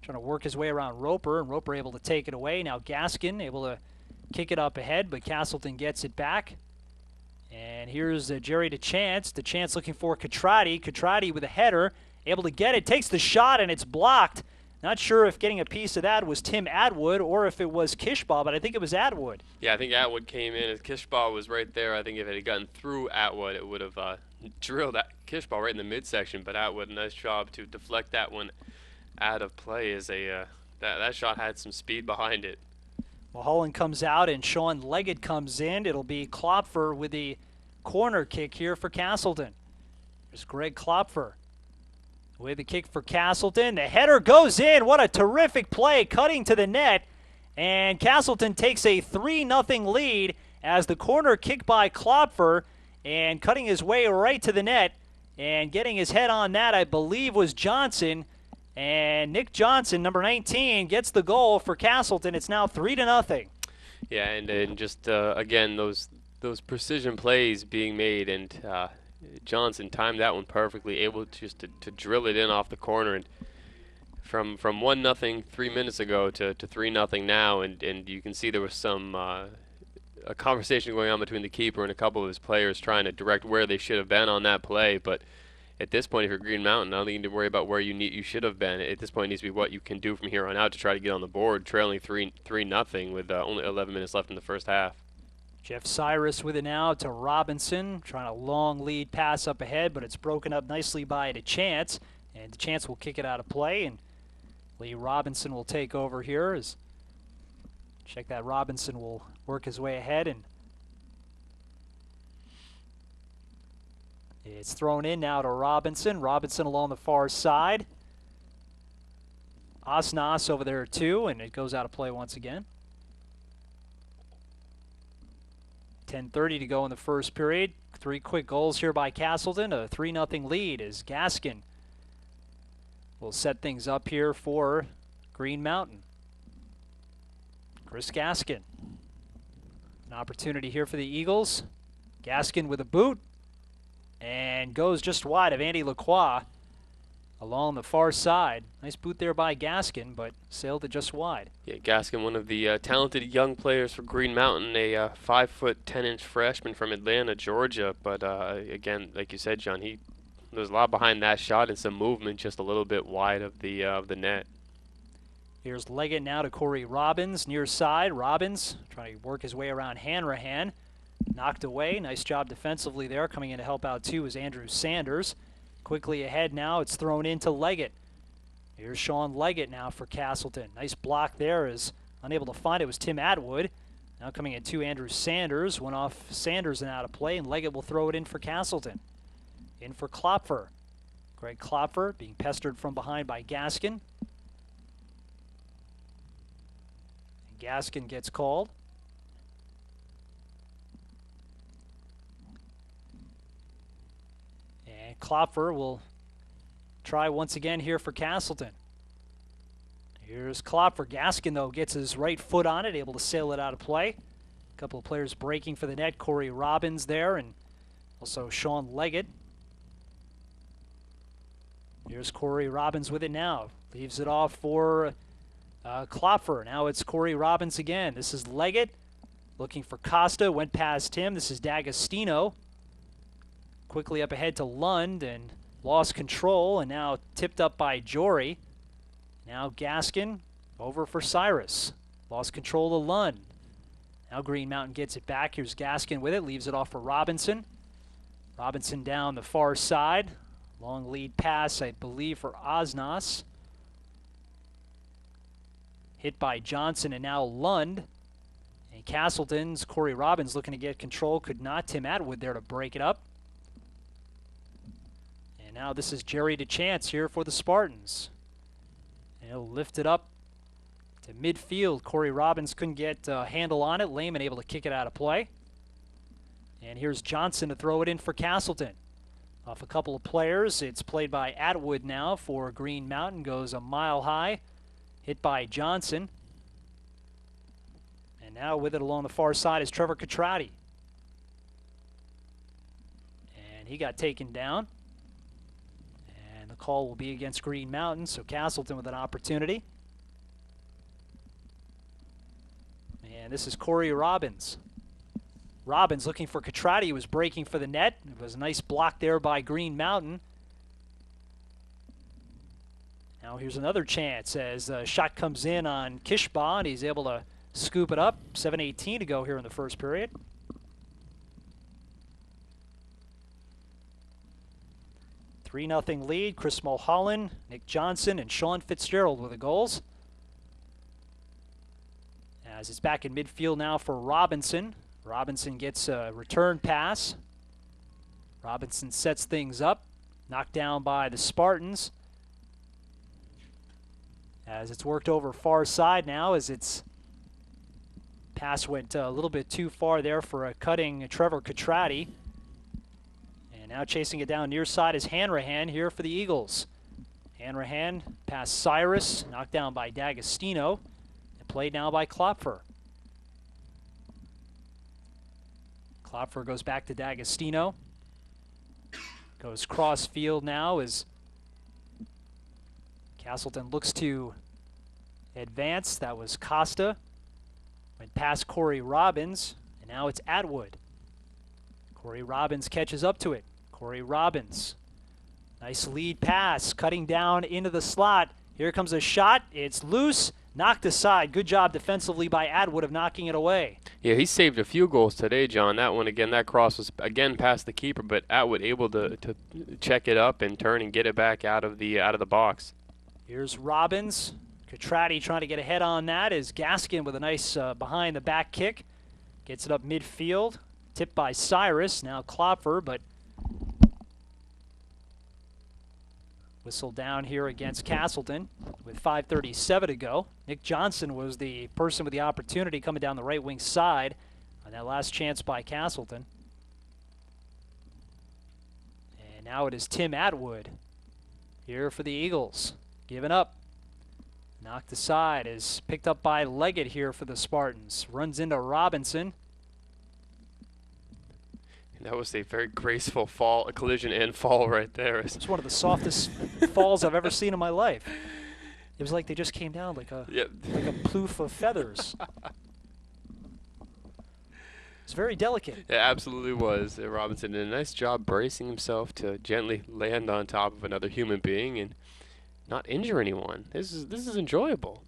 trying to work his way around Roper, and Roper able to take it away. Now Gaskin able to kick it up ahead, but Castleton gets it back. And here's Jerry DeChance. DeChance looking for Catrati. Catrati with a header, able to get it, takes the shot, and it's blocked. Not sure if getting a piece of that was Tim Atwood or if it was Kishbaugh, but I think it was Atwood. Yeah, I think Atwood came in. As Kishbaugh was right there, I think if it had gotten through Atwood, it would have drilled Kishbaugh right in the midsection. But Atwood, nice job to deflect that one out of play. As that shot had some speed behind it. Mulholland comes out and Sean Leggett comes in. It'll be Klopfer with the corner kick here for Castleton. There's Greg Klopfer with the kick for Castleton. The header goes in. What a terrific play, cutting to the net. And Castleton takes a 3-0 lead as the corner kick by Klopfer, and cutting his way right to the net and getting his head on that, I believe, was Johnson. And Nick Johnson, number 19, gets the goal for Castleton. It's now 3-0. Yeah, and just again those precision plays being made, and Johnson timed that one perfectly, able to drill it in off the corner, and from 1-0 3 minutes ago to 3-0 now, and you can see there was some a conversation going on between the keeper and a couple of his players trying to direct where they should have been on that play, but at this point, if you're Green Mountain, I don't think you need to worry about where you should have been. At this point, it needs to be what you can do from here on out to try to get on the board, trailing 3-0 with only 11 minutes left in the first half. Jeff Cyrus with it now to Robinson, trying a long lead pass up ahead, but it's broken up nicely by DeChance, and DeChance will kick it out of play, and Lee Robinson will take over here. Check that Robinson will work his way ahead, and it's thrown in now to Robinson. Robinson along the far side. Osnas over there too, and it goes out of play once again. 10:30 to go in the first period. 3 quick goals here by Castleton. A 3-0 lead as Gaskin will set things up here for Green Mountain. Chris Gaskin. An opportunity here for the Eagles. Gaskin with a boot. And goes just wide of Andy Lacroix along the far side. Nice boot there by Gaskin, but sailed it just wide. Yeah, Gaskin, one of the talented young players for Green Mountain, a 5-foot 10-inch freshman from Atlanta, Georgia. But again, like you said, John, there's a lot behind that shot and some movement just a little bit wide of the net. Here's Leggett now to Corey Robbins, near side. Robbins trying to work his way around Hanrahan. Knocked away. Nice job defensively there. Coming in to help out too is Andrew Sanders. Quickly ahead now. It's thrown into Leggett. Here's Sean Leggett now for Castleton. Nice block there. Is unable to find it was Tim Atwood. Now coming in to Andrew Sanders. Went off Sanders and out of play, and Leggett will throw it in for Castleton. In for Klopfer. Greg Klopfer being pestered from behind by Gaskin. And Gaskin gets called. And Klopfer will try once again here for Castleton. Here's Klopfer. Gaskin, though, gets his right foot on it, able to sail it out of play. A couple of players breaking for the net. Corey Robbins there, and also Sean Leggett. Here's Corey Robbins with it now. Leaves it off for Klopfer. Now it's Corey Robbins again. This is Leggett looking for Costa. Went past him. This is D'Agostino. Quickly up ahead to Lund and lost control, and now tipped up by Jory. Now Gaskin over for Cyrus. Lost control to Lund. Now Green Mountain gets it back. Here's Gaskin with it. Leaves it off for Robinson. Robinson down the far side. Long lead pass, I believe, for Osnos. Hit by Johnson, and now Lund. And Castleton's Corey Robbins looking to get control. Could not. Tim Atwood there to break it up. And now this is Jerry DeChance here for the Spartans. And he'll lift it up to midfield. Corey Robbins couldn't get a handle on it. Lehman able to kick it out of play. And here's Johnson to throw it in for Castleton. Off a couple of players. It's played by Atwood now for Green Mountain. Goes a mile high. Hit by Johnson. And now with it along the far side is Trevor Catrati. And he got taken down. And the call will be against Green Mountain. So Castleton with an opportunity. And this is Corey Robbins. Robbins looking for Catrati, who was breaking for the net. It was a nice block there by Green Mountain. Now here's another chance as a shot comes in on Kishbaugh, and he's able to scoop it up. 7:18 to go here in the first period. Three 0 lead. Chris Mulholland, Nick Johnson, and Sean Fitzgerald with the goals. As it's back in midfield now for Robinson. Robinson gets a return pass. Robinson sets things up. Knocked down by the Spartans. As it's worked over far side now, as its pass went a little bit too far there for a cutting Trevor Catrati. And now chasing it down near side is Hanrahan here for the Eagles. Hanrahan past Cyrus, knocked down by D'Agostino, and played now by Klopfer. Klopfer goes back to D'Agostino. Goes cross field now as Castleton looks to advance. That was Costa. Went past Corey Robbins, and now it's Atwood. Corey Robbins catches up to it. Corey Robbins. Nice lead pass, cutting down into the slot. Here comes a shot. It's loose. Knocked aside. Good job defensively by Atwood of knocking it away. Yeah, he saved a few goals today, John. That one, again, that cross was, again, past the keeper, but Atwood able to check it up and turn and get it back out of the box. Here's Robbins. Catrati trying to get ahead on that is Gaskin with a nice behind-the-back kick. Gets it up midfield. Tipped by Cyrus. Now Klopfer, but whistle down here against Castleton with 5:37 to go. Nick Johnson was the person with the opportunity coming down the right wing side on that last chance by Castleton. And now it is Tim Atwood here for the Eagles. Giving up. Knocked aside is picked up by Leggett here for the Spartans. Runs into Robinson. That was a very graceful fall, a collision and fall right there. It's one of the softest falls I've ever seen in my life. It was like they just came down like a ploof of feathers. It's very delicate. It absolutely was. Robinson did a nice job bracing himself to gently land on top of another human being and not injure anyone. This is enjoyable.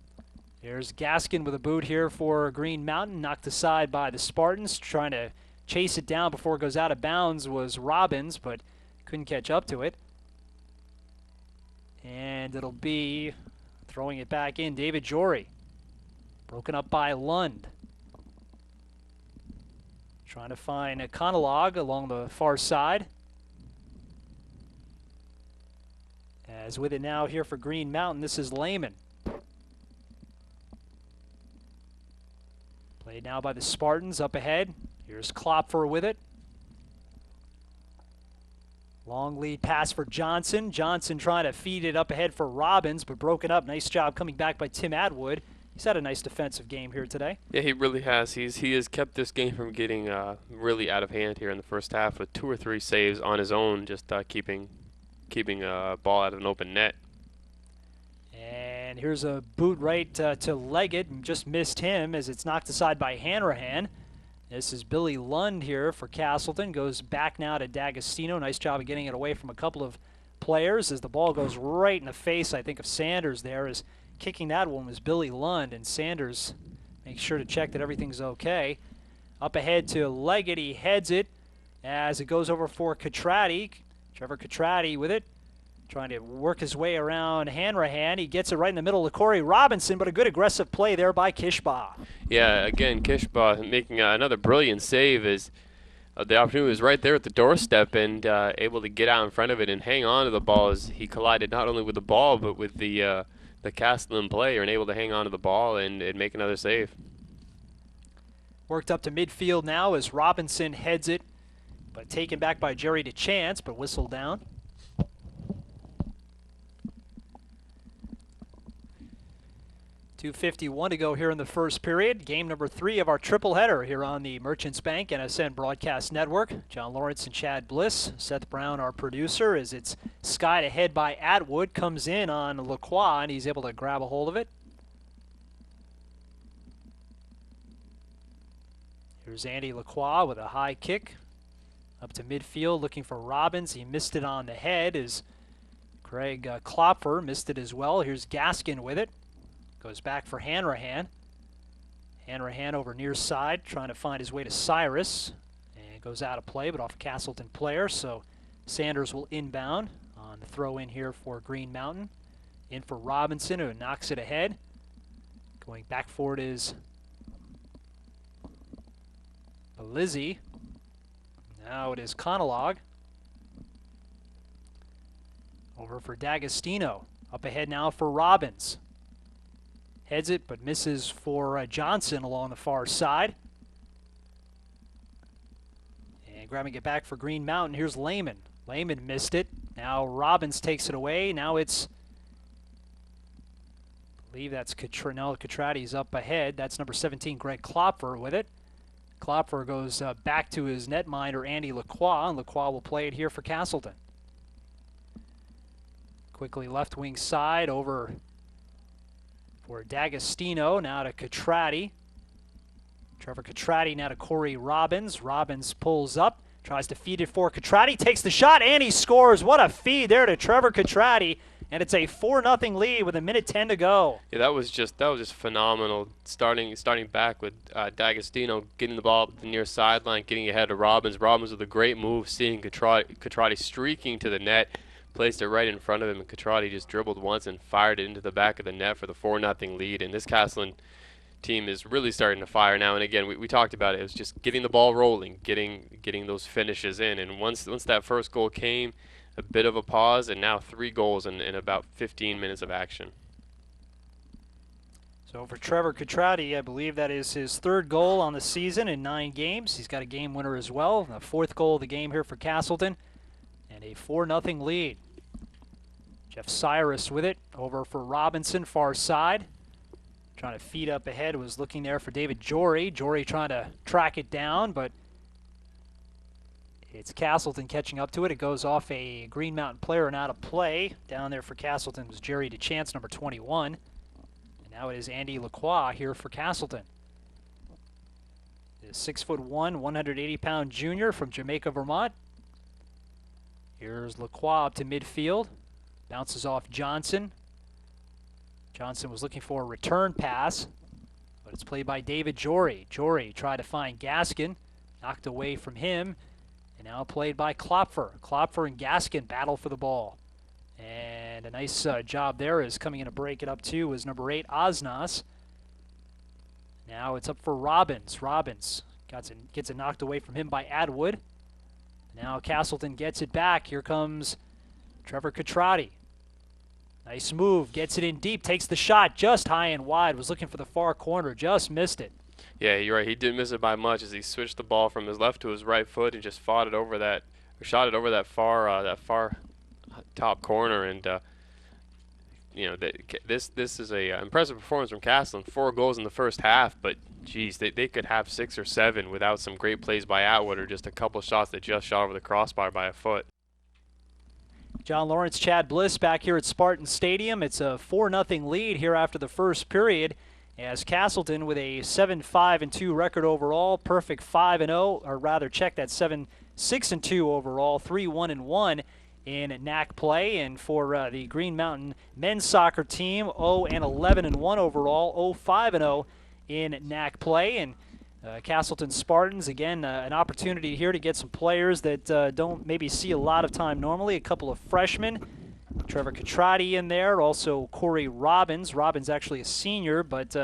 Here's Gaskin with a boot here for Green Mountain, knocked aside by the Spartans. Trying to chase it down before it goes out of bounds was Robbins, but couldn't catch up to it. And it'll be throwing it back in, David Jory. Broken up by Lund. Trying to find a Conolog along the far side. As with it now here for Green Mountain, this is Lehman. Played now by the Spartans up ahead. Here's Klopfer with it. Long lead pass for Johnson. Johnson trying to feed it up ahead for Robbins, but broken up. Nice job coming back by Tim Atwood. He's had a nice defensive game here today. Yeah, he really has. He has kept this game from getting really out of hand here in the first half with 2 or 3 saves on his own, just keeping a ball out of an open net. And here's a boot right to Leggett, and just missed him as it's knocked aside by Hanrahan. This is Billy Lund here for Castleton. Goes back now to D'Agostino. Nice job of getting it away from a couple of players as the ball goes right in the face, I think, of Sanders there. As kicking that one was Billy Lund, and Sanders makes sure to check that everything's okay. Up ahead to Leggett. He heads it as it goes over for Catrati. Trevor Catrati with it, trying to work his way around Hanrahan. He gets it right in the middle of Corey Robinson, but a good aggressive play there by Kishbaugh. Yeah, again, Kishbaugh making another brilliant save as the opportunity was right there at the doorstep and able to get out in front of it and hang on to the ball as he collided not only with the ball but with the Castleton player and able to hang on to the ball and make another save. Worked up to midfield now as Robinson heads it, but taken back by Jerry DeChance, but whistled down. .251 to go here in the first period. Game number 3 of our triple header here on the Merchants Bank NSN Broadcast Network. John Lawrence and Chad Bliss. Seth Brown, our producer, as it's skied ahead by Atwood. Comes in on Lacroix, and he's able to grab a hold of it. Here's Andy Lacroix with a high kick. Up to midfield, looking for Robbins. He missed it on the head as Craig Klopfer missed it as well. Here's Gaskin with it. Goes back for Hanrahan. Hanrahan over near side, trying to find his way to Cyrus. And goes out of play, but off a Castleton player. So Sanders will inbound on the throw in here for Green Mountain. In for Robinson, who knocks it ahead. Going back for it is Lizzie. Now it is Conolog. Over for D'Agostino. Up ahead now for Robbins. Heads it, but misses for Johnson along the far side. And grabbing it back for Green Mountain, here's Lehman. Lehman missed it. Now Robbins takes it away. Now it's, I believe that's Catrati's up ahead. That's number 17, Greg Klopfer with it. Klopfer goes back to his netminder, Andy Lacroix, and Lacroix will play it here for Castleton. Quickly left wing side over for D'Agostino, now to Catrati. Trevor Catrati now to Corey Robbins. Robbins pulls up, tries to feed it for Catrati, takes the shot, and he scores. What a feed there to Trevor Catrati, and it's a 4-0 lead with 1:10 to go. Yeah, that was just phenomenal. Starting back with D'Agostino getting the ball up the near sideline, getting ahead of Robbins. Robbins with a great move, seeing Catrati streaking to the net. Placed it right in front of him, and Catrati just dribbled once and fired it into the back of the net for the 4-0 lead. And this Castleton team is really starting to fire now. And again, we talked about it. It was just getting the ball rolling, getting those finishes in. And once that first goal came, a bit of a pause, and now 3 goals in about 15 minutes of action. So for Trevor Catrati, I believe that is his 3rd goal on the season in 9 games. He's got a game winner as well, the 4th goal of the game here for Castleton. And a 4-0 lead. Jeff Cyrus with it, over for Robinson, far side. Trying to feed up ahead, was looking there for David Jory. Jory trying to track it down, but it's Castleton catching up to it. It goes off a Green Mountain player and out of play. Down there for Castleton was Jerry DeChance, number 21. And now it is Andy Lacroix here for Castleton. The 6'1", 180-pound junior from Jamaica, Vermont. Here's Lacroix up to midfield. Bounces off Johnson. Johnson was looking for a return pass, but it's played by David Jory. Jory tried to find Gaskin, knocked away from him, and now played by Klopfer. Klopfer and Gaskin battle for the ball. And a nice job there is coming in to break it up too was number 8, Osnas. Now it's up for Robbins. Robbins gets it knocked away from him by Atwood. Now Castleton gets it back. Here comes Trevor Catrati. Nice move, gets it in deep, takes the shot just high and wide, was looking for the far corner, just missed it. Yeah, you're right. He didn't miss it by much as he switched the ball from his left to his right foot and just shot it over that far top corner. And this is a impressive performance from Castleton. 4 goals in the first half, but geez, they could have 6 or 7 without some great plays by Atwood or just a couple shots that just shot over the crossbar by a foot. John Lawrence, Chad Bliss back here at Spartan Stadium. It's a 4-0 lead here after the first period as Castleton with a 7-5-2 record overall, perfect 5-0, or rather check that 7-6-2 overall, 3-1-1 in NAC play. And for the Green Mountain men's soccer team, 0-11-1 overall, 0-5-0 in NAC play. And Castleton Spartans, again, an opportunity here to get some players that don't maybe see a lot of time normally. A couple of freshmen, Trevor Catrati in there, also Corey Robbins. Robbins actually a senior, but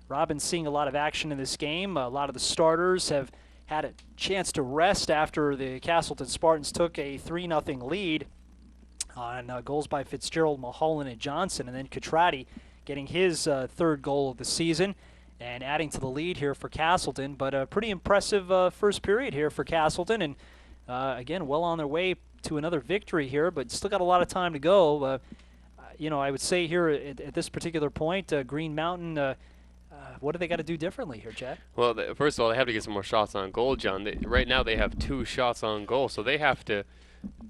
Robbins seeing a lot of action in this game. A lot of the starters have had a chance to rest after the Castleton Spartans took a 3-0 lead on goals by Fitzgerald, Mulholland, and Johnson, and then Catrati getting his third goal of the season and adding to the lead here for Castleton. But a pretty impressive first period here for Castleton, and again, well on their way to another victory here, but still got a lot of time to go. I would say here at this particular point, Green Mountain, what do they got to do differently here, Chad? Well, first of all, they have to get some more shots on goal, John. Right now they have 2 shots on goal, so they have to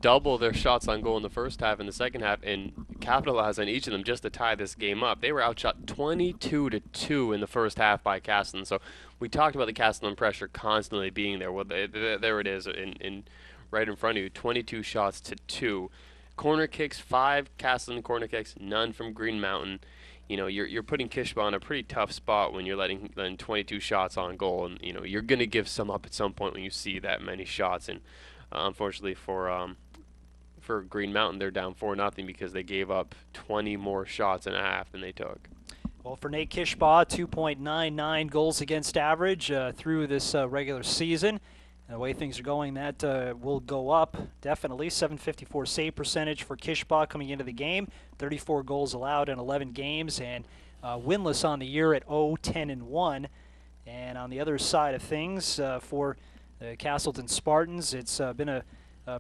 double their shots on goal in the first half and the second half and capitalize on each of them just to tie this game up. They were outshot 22-2 in the first half by Castleton. So we talked about the Castleton pressure constantly being there. Well, there it is right in front of you, 22 shots to 2. Corner kicks, 5 Castleton corner kicks, none from Green Mountain. You're putting Kishba in a pretty tough spot when you're letting 22 shots on goal, and you're going to give some up at some point when you see that many shots. And unfortunately for Green Mountain, they're down 4-0 because they gave up 20 more shots and a half than they took. Well, for Nate Kishbaugh, 2.99 goals against average through this regular season. And the way things are going, that will go up definitely. 754 save percentage for Kishbaugh coming into the game. 34 goals allowed in 11 games, and winless on the year at 0-10-1. And on the other side of things, for the Castleton Spartans, it's been a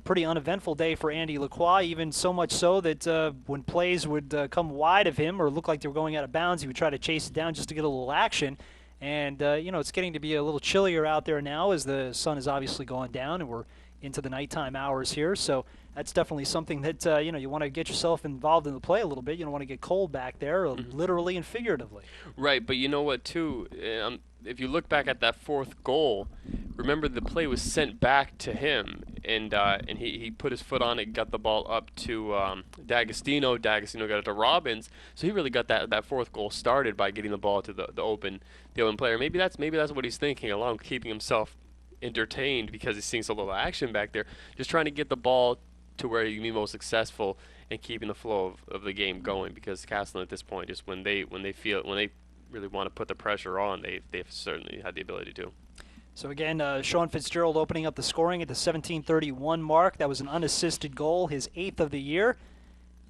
pretty uneventful day for Andy Lacroix, even so much so that when plays would come wide of him or look like they were going out of bounds, he would try to chase it down just to get a little action. And, it's getting to be a little chillier out there now as the sun is obviously going down and we're into the nighttime hours here. So that's definitely something that, you want to get yourself involved in the play a little bit. You don't want to get cold back there, literally and figuratively. Right, but you know what, too? If you look back at that 4th goal, remember the play was sent back to him, and he put his foot on it, got the ball up to D'Agostino. D'Agostino got it to Robbins, so he really got that 4th goal started by getting the ball to the open player. Maybe that's what he's thinking, along with keeping himself entertained because he's seeing so little action back there, just trying to get the ball to where he can be most successful and keeping the flow of the game going. Because Castleton at this point, just when they really want to put the pressure on, they've certainly had the ability to. So again, Sean Fitzgerald opening up the scoring at the 17:31 mark. That was an unassisted goal, his 8th of the year,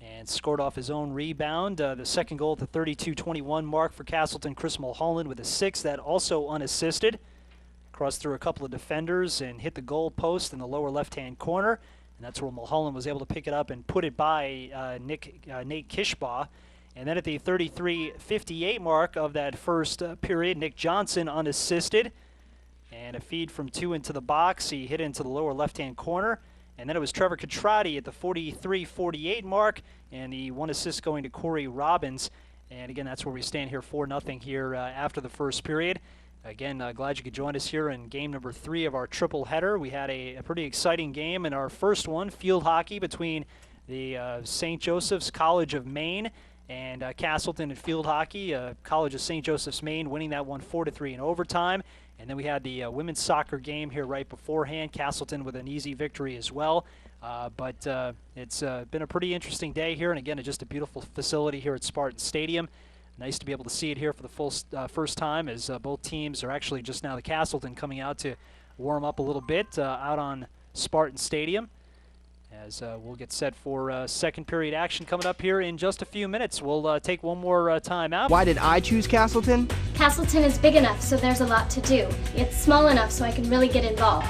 and scored off his own rebound. The second goal at the 32:21 mark for Castleton, Chris Mulholland with a 6th, that also unassisted. Crossed through a couple of defenders and hit the goal post in the lower left-hand corner, and that's where Mulholland was able to pick it up and put it by Nate Kishbaugh. And then at the 33:58 mark of that first period, Nick Johnson unassisted. And a feed from 2 into the box. He hit into the lower left-hand corner. And then it was Trevor Catrati at the 43:48 mark. And the 1 assist going to Corey Robbins. And again, that's where we stand here, 4-0 here after the first period. Again, glad you could join us here in game number 3 of our triple header. We had a pretty exciting game in our first one, field hockey between the St. Joseph's College of Maine And Castleton in field hockey, College of St. Joseph's, Maine, winning that one 4-3 in overtime. And then we had the women's soccer game here right beforehand. Castleton with an easy victory as well. But it's been a pretty interesting day here. And again, just a beautiful facility here at Spartan Stadium. Nice to be able to see it here for the first time, as both teams are actually just now the Castleton coming out to warm up a little bit out on Spartan Stadium. As we'll get set for second period action coming up here in just a few minutes. We'll take one more time out. Why did I choose Castleton? Castleton is big enough, so there's a lot to do. It's small enough so I can really get involved.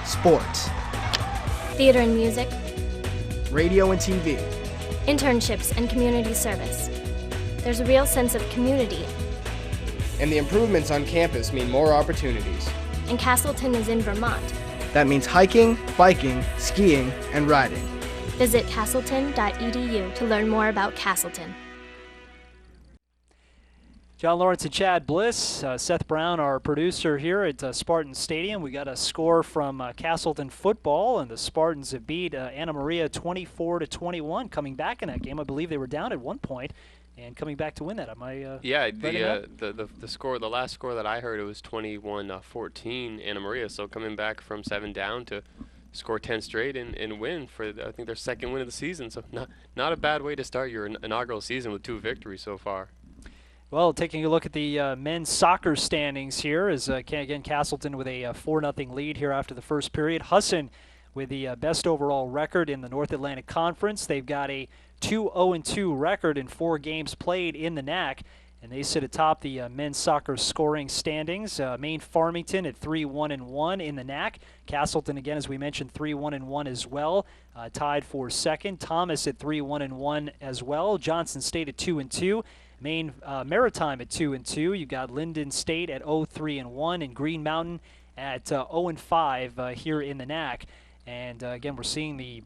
Sports, Theater and music, radio and TV, internships and community service. There's a real sense of community. and the improvements on campus mean more opportunities. And Castleton is in Vermont. That means hiking, biking, skiing, and riding. Visit castleton.edu to learn more about Castleton. John Lawrence and Chad Bliss, Seth Brown, our producer here at Spartan Stadium. We got a score from Castleton football, and the Spartans have beat Anna Maria 24-21. Coming back in that game, I believe they were down at one point, and coming back to win that. Am I? Yeah, the score, the last score that I heard, it was 21-14 Anna Maria. So coming back from 7 down to score 10 straight and win for I think their second win of the season. So not a bad way to start your inaugural season with 2 victories so far. Well, taking a look at the men's soccer standings here is, again, Castleton with a 4-0 lead here after the first period. Husson with the best overall record in the North Atlantic Conference. They've got a 2-0-2 record in 4 games played in the NAC, and they sit atop the men's soccer scoring standings. Maine Farmington at 3-1-1 in the NAC. Castleton, again, as we mentioned, 3-1-1 as well, tied for second. Thomas at 3-1-1 as well. Johnson State at 2-2. Maine Maritime at 2-2. You got Linden State at 0-3-1, and Green Mountain at 0-5 here in the NAC. And again, we're seeing the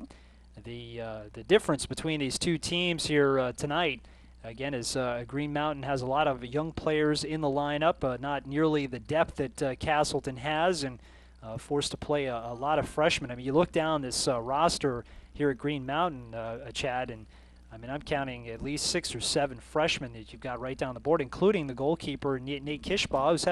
difference between these two teams here tonight. Again, as Green Mountain has a lot of young players in the lineup, not nearly the depth that Castleton has, and forced to play a lot of freshmen. I mean, you look down this roster here at Green Mountain, Chad, and I mean, I'm counting at least 6 or 7 freshmen that you've got right down the board, including the goalkeeper Nate Kishbaugh, who's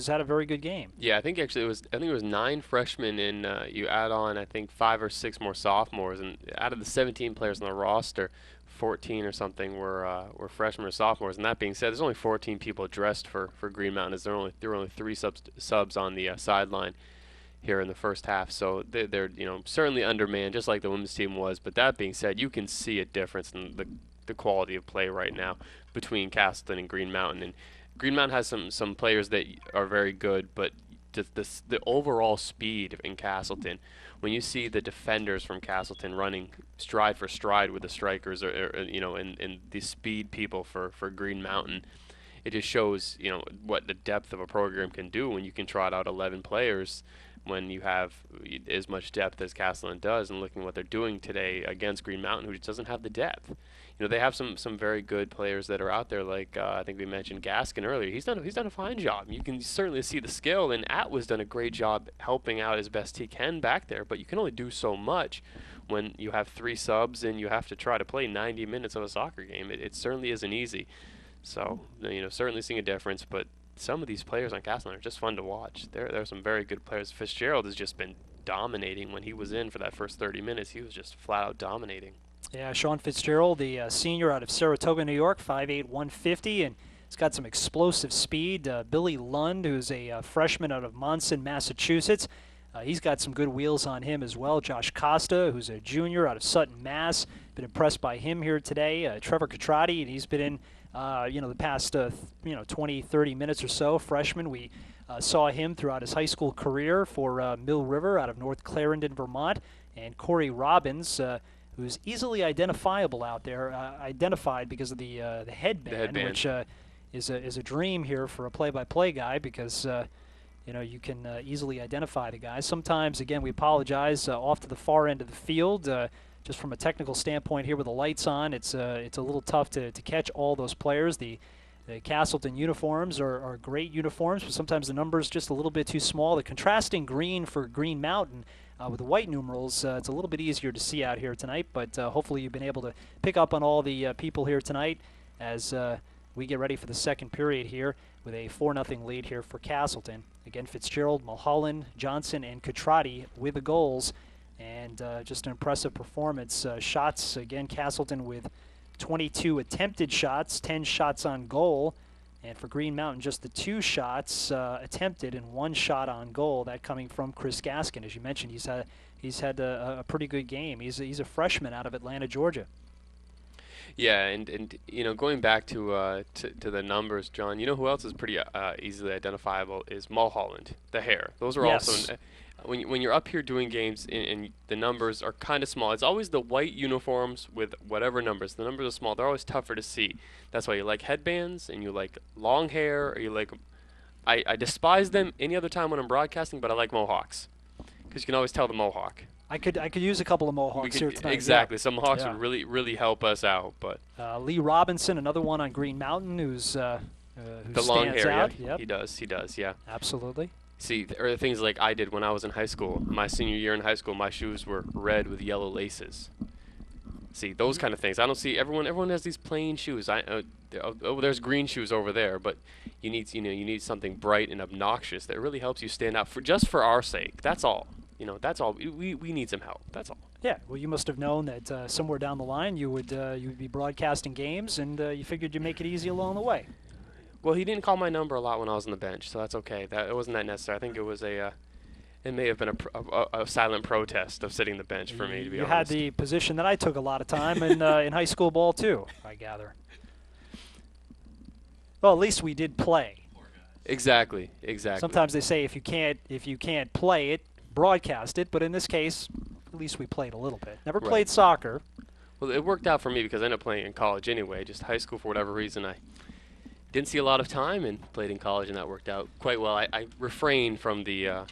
had a very good game. Yeah, I think actually it was 9 freshmen, and you add on I think 5 or 6 more sophomores, and out of the 17 players on the roster, 14 or something were freshmen or sophomores. And that being said, there's only 14 people dressed for Green Mountain, as there were only 3 subs on the sideline here in the first half, so they're certainly undermanned, just like the women's team was. But that being said, you can see a difference in the quality of play right now between Castleton and Green Mountain. And Green Mountain has some players that are very good, but the overall speed in Castleton, when you see the defenders from Castleton running stride for stride with the strikers, and the speed people for Green Mountain, it just shows what the depth of a program can do when you can trot out 11 players when you have as much depth as Castleton does. And looking at what they're doing today against Green Mountain, who just doesn't have the depth. They have some very good players that are out there, like I think we mentioned Gaskin earlier. He's done a fine job. You can certainly see the skill, and Atwa's done a great job helping out as best he can back there, but you can only do so much when you have 3 subs and you have to try to play 90 minutes of a soccer game. It certainly isn't easy. So, certainly seeing a difference, but some of these players on Castleton are just fun to watch. There are some very good players. Fitzgerald has just been dominating when he was in for that first 30 minutes. He was just flat out dominating. Yeah, Sean Fitzgerald, the senior out of Saratoga, New York, 5'8", 150, and he's got some explosive speed. Billy Lund, who's a freshman out of Monson, Massachusetts, he's got some good wheels on him as well. Josh Costa, who's a junior out of Sutton, Mass, been impressed by him here today. Trevor Catrati, and he's been in the past 20, 30 minutes or so. Freshman, we saw him throughout his high school career for Mill River out of North Clarendon, Vermont. And Corey Robbins, who's easily identifiable out there, identified because of the headband, which is a dream here for a play-by-play guy, because you can easily identify the guy. Sometimes, again, we apologize, off to the far end of the field. Just from a technical standpoint here with the lights on, it's a little tough to catch all those players. The Castleton uniforms are great uniforms, but sometimes the number's just a little bit too small. The contrasting green for Green Mountain With the white numerals, it's a little bit easier to see out here tonight, but hopefully you've been able to pick up on all the people here tonight as we get ready for the second period here with a 4-0 lead here for Castleton. Again, Fitzgerald, Mulholland, Johnson, and Catrati with the goals, and just an impressive performance. Shots, again, Castleton with 22 attempted shots, 10 shots on goal. And for Green Mountain, just the 2 shots attempted and 1 shot on goal. That coming from Chris Gaskin. As you mentioned, he's had a pretty good game. He's a freshman out of Atlanta, Georgia. Yeah, and you know, going back to the numbers, John, you know who else is pretty easily identifiable is Mulholland, the hair. Those are also when you're up here doing games and the numbers are kind of small. It's always the white uniforms with whatever numbers. The numbers are small. They're always tougher to see. That's why you like headbands and you like long hair. Or you like. I despise them any other time when I'm broadcasting, but I like mohawks because you can always tell the mohawk. I could use a couple of mohawks here tonight. Exactly. Yeah. Some mohawks would really help us out. But Lee Robinson, another one on Green Mountain, who the long hair, out. yeah, he does, yeah. Absolutely. See, there are things like I did when I was in high school. My senior year in high school, my shoes were red with yellow laces. See, those kind of things. I don't see everyone has these plain shoes. There's green shoes over there, but you need something bright and obnoxious that really helps you stand out just for our sake. That's all. That's all. We need some help. That's all. Yeah, well, you must have known that somewhere down the line you would be broadcasting games, and you figured you'd make it easy along the way. Well, he didn't call my number a lot when I was on the bench, so that's okay. It wasn't that necessary. I think it was it may have been a silent protest of sitting the bench for me, to be honest. You had the position that I took a lot of time in high school ball too, I gather. Well, at least we did play. Exactly. Sometimes they say if you can't play it, broadcast it, but in this case, at least we played a little bit. Never played soccer. Well, it worked out for me because I ended up playing in college anyway. Just high school, for whatever reason, I didn't see a lot of time and played in college, and that worked out quite well. I refrained from the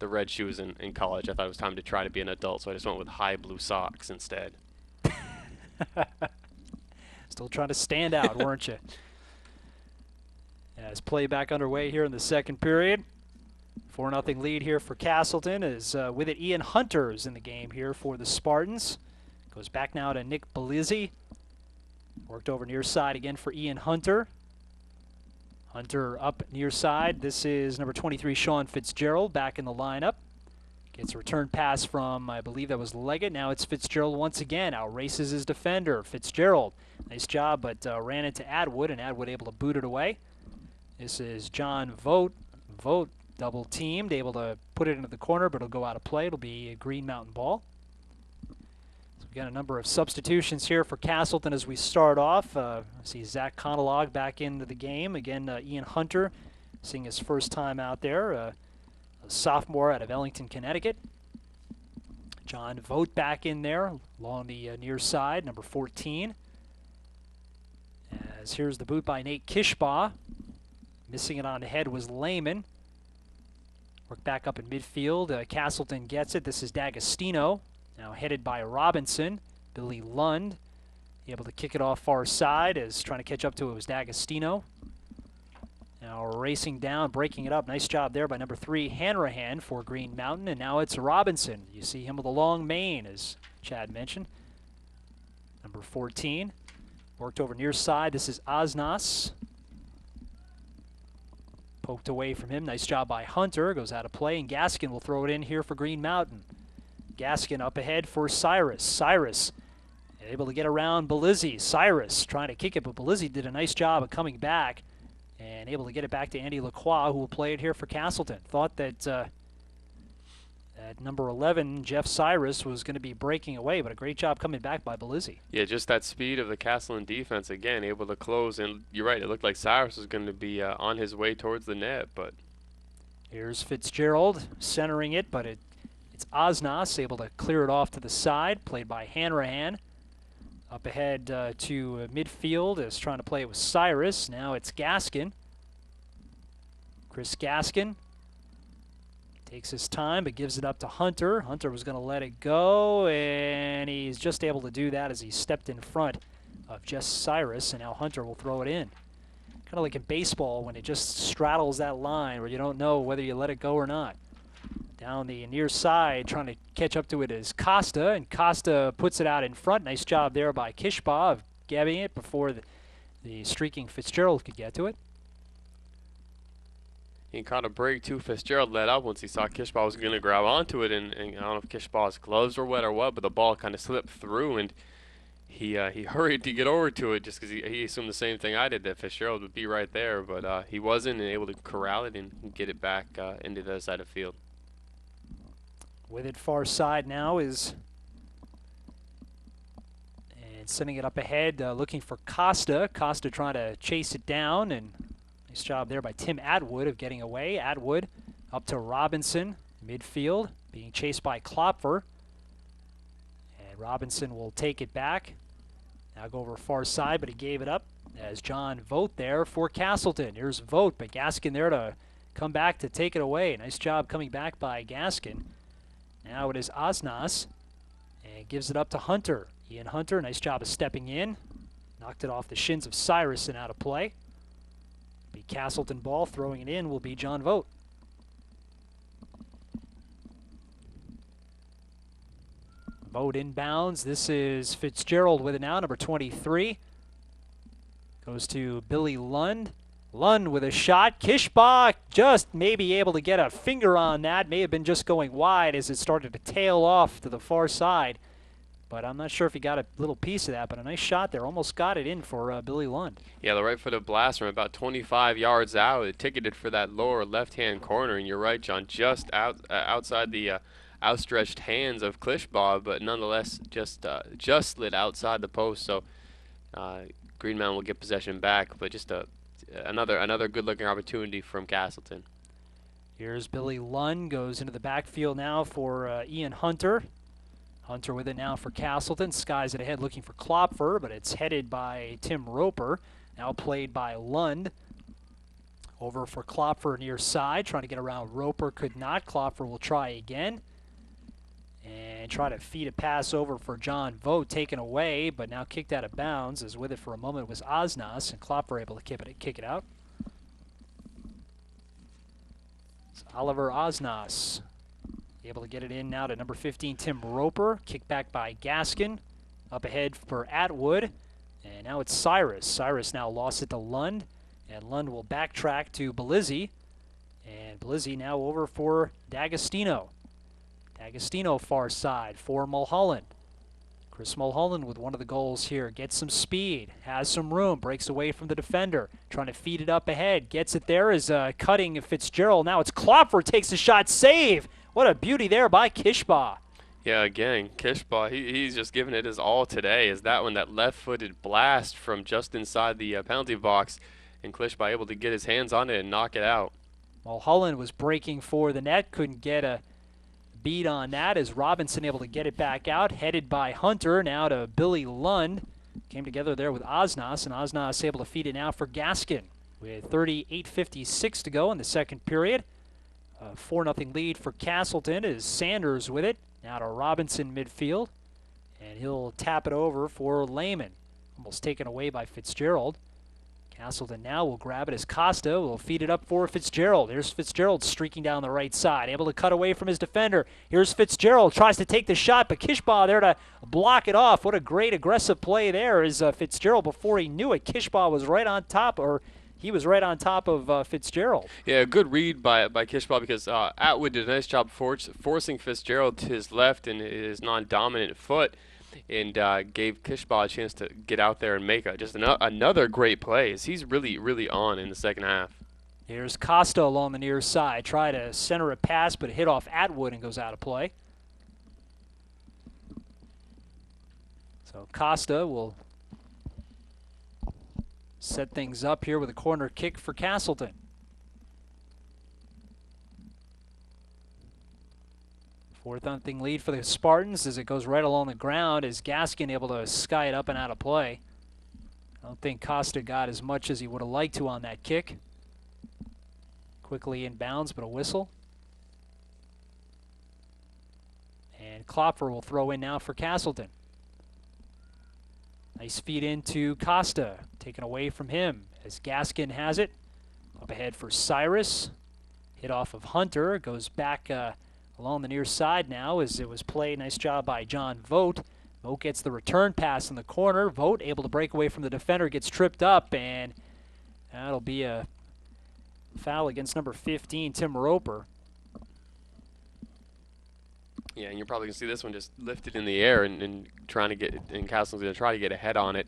red shoes in college. I thought it was time to try to be an adult, so I just went with high blue socks instead. Still trying to stand out, weren't you? As play back underway here in the second period. 4-0 lead here for Castleton. Is with it Ian Hunter is in the game here for the Spartans. Goes back now to Nick Belizzi. Worked over near side again for Ian Hunter. Hunter up near side. This is number 23, Sean Fitzgerald, back in the lineup. Gets a return pass from, I believe that was Leggett. Now it's Fitzgerald once again. Outraces his defender. Fitzgerald, nice job, but ran into Atwood, and Atwood able to boot it away. This is John Vogt. Vogt double teamed, able to put it into the corner, but it'll go out of play. It'll be a Green Mountain ball. We've got a number of substitutions here for Castleton as we start off. See Zach Conolog back into the game. Again, Ian Hunter seeing his first time out there. A sophomore out of Ellington, Connecticut. John Vogt back in there along the near side, number 14. As here's the boot by Nate Kishbaugh. Missing it on the head was Lehman. Work back up in midfield. Castleton gets it. This is D'Agostino. Now headed by Robinson. Billy Lund able to kick it off far side as trying to catch up to it was D'Agostino. Now racing down, breaking it up. Nice job there by number 3, Hanrahan for Green Mountain. And now it's Robinson. You see him with a long mane, as Chad mentioned. Number 14. Worked over near side. This is Osnas. Poked away from him. Nice job by Hunter. Goes out of play, and Gaskin will throw it in here for Green Mountain. Gaskin up ahead for Cyrus. Cyrus able to get around Belizzi. Cyrus trying to kick it, but Belizzi did a nice job of coming back and able to get it back to Andy Lacroix, who will play it here for Castleton. Thought that at number 11, Jeff Cyrus was going to be breaking away, but a great job coming back by Belizzi. Yeah, just that speed of the Castleton defense, again, able to close. And you're right, it looked like Cyrus was going to be on his way towards the net. But here's Fitzgerald centering it, but it's Osnas able to clear it off to the side, played by Hanrahan. Up ahead to midfield is trying to play it with Cyrus. Now it's Gaskin. Chris Gaskin takes his time but gives it up to Hunter. Hunter was going to let it go, and he's just able to do that as he stepped in front of just Cyrus, and now Hunter will throw it in. Kind of like in baseball when it just straddles that line where you don't know whether you let it go or not. Down the near side, trying to catch up to it is Costa, and Costa puts it out in front. Nice job there by Kishbaugh of gabbing it before the streaking Fitzgerald could get to it. He caught a break too. Fitzgerald let up once he saw Kishbaugh was going to grab onto it, and I don't know if Kishbaugh's gloves were wet or what, but the ball kind of slipped through, and he hurried to get over to it just because he assumed the same thing I did, that Fitzgerald would be right there, but he wasn't, and able to corral it and get it back into the other side of the field. With it far side now is, and sending it up ahead, looking for Costa. Costa trying to chase it down, and nice job there by Tim Atwood of getting away. Atwood up to Robinson, midfield, being chased by Klopfer. And Robinson will take it back. Now go over far side, but he gave it up as John Vogt there for Castleton. Here's Vogt, but Gaskin there to come back to take it away. Nice job coming back by Gaskin. Now it is Osnas, and gives it up to Hunter. Ian Hunter, nice job of stepping in. Knocked it off the shins of Cyrus and out of play. Be Castleton ball, throwing it in will be John Vogt. Vogt inbounds. This is Fitzgerald with it now, number 23. Goes to Billy Lund. Lund with a shot. Kishbaugh just maybe able to get a finger on that. May have been just going wide as it started to tail off to the far side. But I'm not sure if he got a little piece of that, but a nice shot there. Almost got it in for Billy Lund. Yeah, the right-footed blast from about 25 yards out. It ticketed for that lower left-hand corner, and you're right, John, just outside the outstretched hands of Kishbaugh, but nonetheless just slid outside the post. So Green Mountain will get possession back, but just another good-looking opportunity from Castleton. Here's Billy Lund, goes into the backfield now for Ian Hunter. Hunter with it now for Castleton. Skies it ahead looking for Klopfer, but it's headed by Tim Roper. Now played by Lund. Over for Klopfer near side, trying to get around Roper. Could not. Klopfer will try again. And try to feed a pass over for John Vogt, taken away, but now kicked out of bounds, as with it for a moment was Osnas, and Klopfer able to kick it out. It's Oliver Osnas able to get it in now to number 15, Tim Roper. Kick back by Gaskin. Up ahead for Atwood. And now it's Cyrus. Cyrus now lost it to Lund. And Lund will backtrack to Belizzi. And Belizzi now over for D'Agostino. D'Agostino far side for Mulholland. Chris Mulholland with one of the goals here. Gets some speed. Has some room. Breaks away from the defender. Trying to feed it up ahead. Gets it there. Is cutting Fitzgerald. Now it's Klopfer. Takes a shot. Save. What a beauty there by Kishbaugh. Yeah, again, Kishbaugh, he's just giving it his all today. Is that one, that left-footed blast from just inside the penalty box, and Kishbaugh able to get his hands on it and knock it out. Mulholland was breaking for the net, couldn't get a beat on that as Robinson able to get it back out, headed by Hunter, now to Billy Lund. Came together there with Osnas, and Osnas able to feed it now for Gaskin with 38:56 to go in the second period. 4-0 lead for Castleton as Sanders with it. Now to Robinson midfield. And he'll tap it over for Lehman. Almost taken away by Fitzgerald. Castleton now will grab it as Costa will feed it up for Fitzgerald. Here's Fitzgerald streaking down the right side. Able to cut away from his defender. Here's Fitzgerald. Tries to take the shot, but Kishbaugh there to block it off. What a great aggressive play there is Fitzgerald before he knew it. Kishbaugh was right on top, or he was right on top of Fitzgerald. Yeah, good read by Kishbaugh because Atwood did a nice job forcing Fitzgerald to his left and his non-dominant foot, and gave Kishbaugh a chance to get out there and make just another great play. He's really on in the second half. Here's Costa along the near side. Try to center a pass, but hit off Atwood and goes out of play. So Costa will set things up here with a corner kick for Castleton. Fourth-0 lead for the Spartans as it goes right along the ground as Gaskin able to sky it up and out of play. I don't think Costa got as much as he would have liked to on that kick. Quickly inbounds, but a whistle. And Klopfer will throw in now for Castleton. Nice feed into Costa, taken away from him as Gaskin has it. Up ahead for Cyrus. Hit off of Hunter, goes back along the near side now as it was played. Nice job by John Vogt. Vogt gets the return pass in the corner. Vogt able to break away from the defender, gets tripped up, and that'll be a foul against number 15, Tim Roper. Yeah, and you're probably going to see this one just lifted in the air and trying to get, and Castleton's going to try to get a head on it.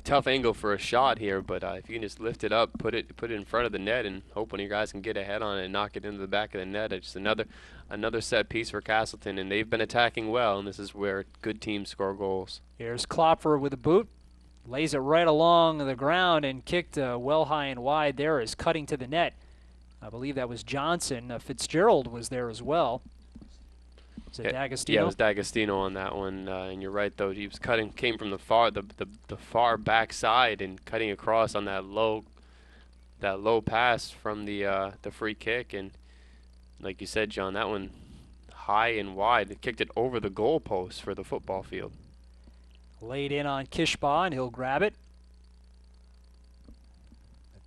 Tough angle for a shot here, but if you can just lift it up, put it in front of the net, and hope one of your guys can get a head on it and knock it into the back of the net. It's just another set piece for Castleton, and they've been attacking well, and this is where good teams score goals. Here's Klopfer with a boot. Lays it right along the ground and kicked well high and wide there as cutting to the net. I believe that was Johnson. Fitzgerald was there as well. Is it D'Agostino? Yeah, it was D'Agostino on that one, and you're right though. He was came from the far back side and cutting across on that low pass from the free kick, and like you said, John, that one high and wide. It kicked it over the goalpost for the football field. Laid in on Kishbaugh, and he'll grab it.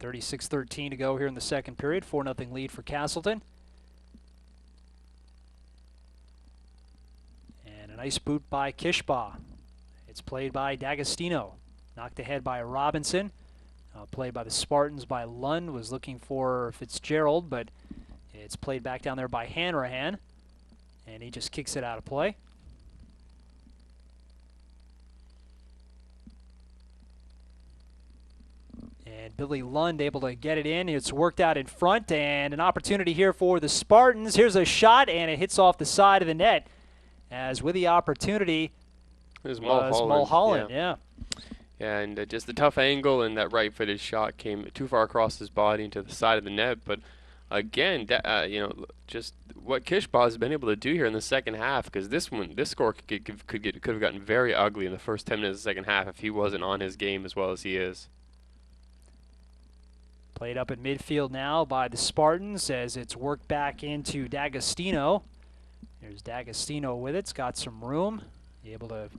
36-13 to go here in the second period. 4-0 lead for Castleton. Nice boot by Kishbaugh. It's played by D'Agostino. Knocked ahead by Robinson. Played by the Spartans by Lund. Was looking for Fitzgerald, but it's played back down there by Hanrahan. And he just kicks it out of play. And Billy Lund able to get it in. It's worked out in front, and an opportunity here for the Spartans. Here's a shot, and it hits off the side of the net. As with the opportunity was Mulholland. Yeah, and just a tough angle, and that right-footed shot came too far across his body into the side of the net. But again, just what Kishbaugh has been able to do here in the second half, because this score could have gotten very ugly in the first 10 minutes of the second half if he wasn't on his game as well as he is. Played up at midfield now by the Spartans as it's worked back into D'Agostino. There's D'Agostino with it. It's got some room. Able to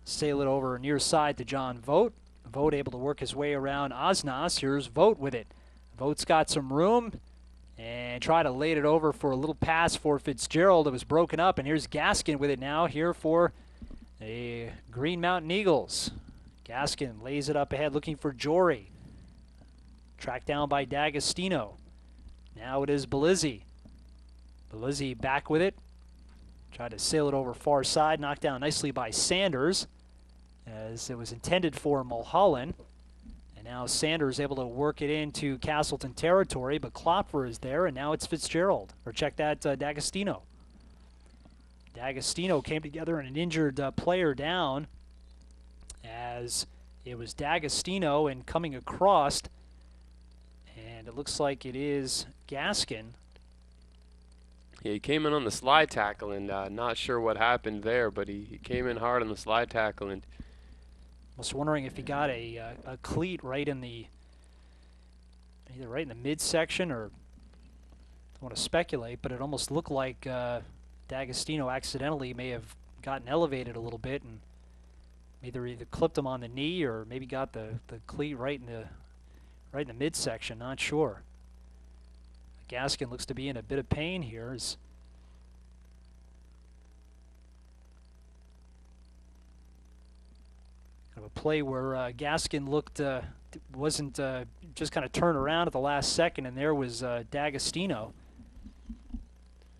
sail it over near side to John Vogt. Vogt able to work his way around Osnas. Here's Vogt with it. Vogt's got some room and try to lay it over for a little pass for Fitzgerald. It was broken up, and here's Gaskin with it now here for the Green Mountain Eagles. Gaskin lays it up ahead looking for Jory. Tracked down by D'Agostino. Now it is Belizzi. Belizzi back with it. Tried to sail it over far side. Knocked down nicely by Sanders as it was intended for Mulholland. And now Sanders able to work it into Castleton territory, but Klopfer is there, and now it's Fitzgerald. Or check that, D'Agostino. D'Agostino came together in an injured player down as it was D'Agostino and coming across. And it looks like it is Gaskin. Yeah, he came in on the slide tackle, and not sure what happened there, but he came in hard on the slide tackle. And I was wondering if he got a cleat right in the, either right in the midsection, or I want to speculate, but it almost looked like D'Agostino accidentally may have gotten elevated a little bit and either clipped him on the knee or maybe got the cleat right in the midsection. Not sure. Gaskin looks to be in a bit of pain here. Kind of a play where Gaskin looked wasn't just kind of turned around at the last second, and there was D'Agostino.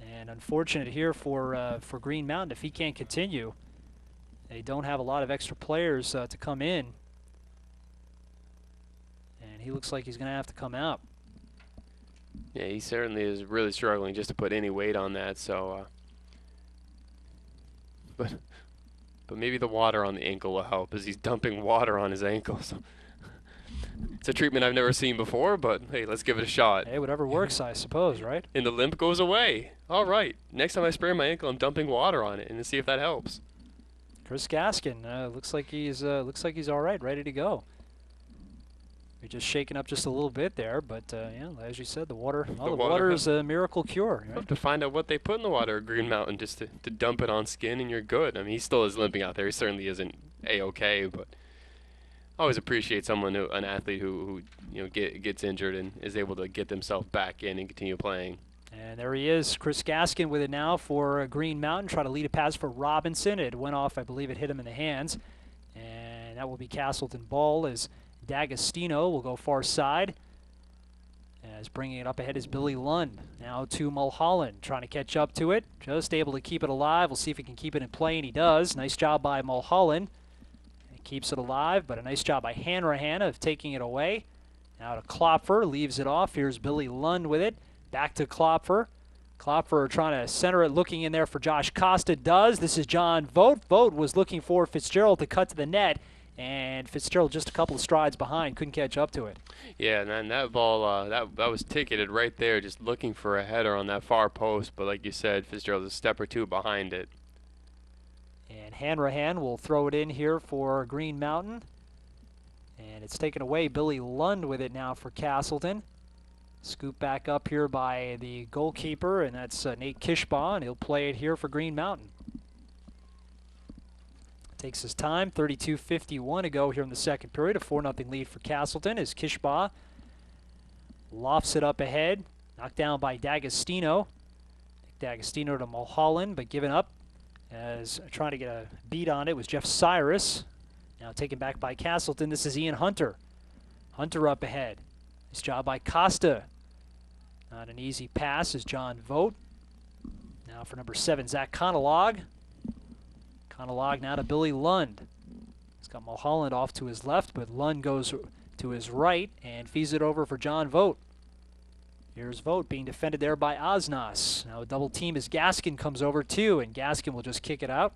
And unfortunate here for Green Mountain, if he can't continue, they don't have a lot of extra players to come in, and he looks like he's going to have to come out. Yeah, he certainly is really struggling just to put any weight on that. So, but maybe the water on the ankle will help, as he's dumping water on his ankle. So it's a treatment I've never seen before, but hey, let's give it a shot. Hey, whatever works, I suppose, right? And the limp goes away. All right, next time I sprain my ankle, I'm dumping water on it and see if that helps. Chris Gaskin looks like he's all right, ready to go. We're just shaking up just a little bit there, but yeah, as you said, the water is a miracle cure. Right? You have to find out what they put in the water at Green Mountain just to dump it on skin, and you're good. I mean, he still is limping out there. He certainly isn't A-okay, but I always appreciate an athlete who gets injured and is able to get themselves back in and continue playing. And there he is, Chris Gaskin with it now for Green Mountain. Try to lead a pass for Robinson. It went off, I believe it hit him in the hands. And that will be Castleton ball as D'Agostino will go far side. As bringing it up ahead is Billy Lund. Now to Mulholland, trying to catch up to it. Just able to keep it alive. We'll see if he can keep it in play, and he does. Nice job by Mulholland. He keeps it alive, but a nice job by Hanrahan of taking it away. Now to Klopfer, leaves it off. Here's Billy Lund with it. Back to Klopfer. Klopfer trying to center it, looking in there for Josh Costa. Does. This is John Vogt. Vogt was looking for Fitzgerald to cut to the net, and Fitzgerald just a couple of strides behind, couldn't catch up to it. Yeah, and that ball, that was ticketed right there, just looking for a header on that far post. But like you said, Fitzgerald a step or two behind it. And Hanrahan will throw it in here for Green Mountain. And it's taken away. Billy Lund with it now for Castleton. Scoop back up here by the goalkeeper, and that's Nate Kishbaugh, and he'll play it here for Green Mountain. Takes his time, 32:51 to go here in the second period. A 4-0 lead for Castleton as Kishbaugh lofts it up ahead. Knocked down by D'Agostino. D'Agostino to Mulholland, but given up as trying to get a beat on it was Jeff Cyrus. Now taken back by Castleton. This is Ian Hunter. Hunter up ahead. Nice job by Costa. Not an easy pass as John Vogt. Now for number 7, Zach Conalog. Conalog now to Billy Lund. He's got Mulholland off to his left, but Lund goes to his right and feeds it over for John Vogt. Here's Vogt being defended there by Osnos. Now a double team as Gaskin comes over too, and Gaskin will just kick it out.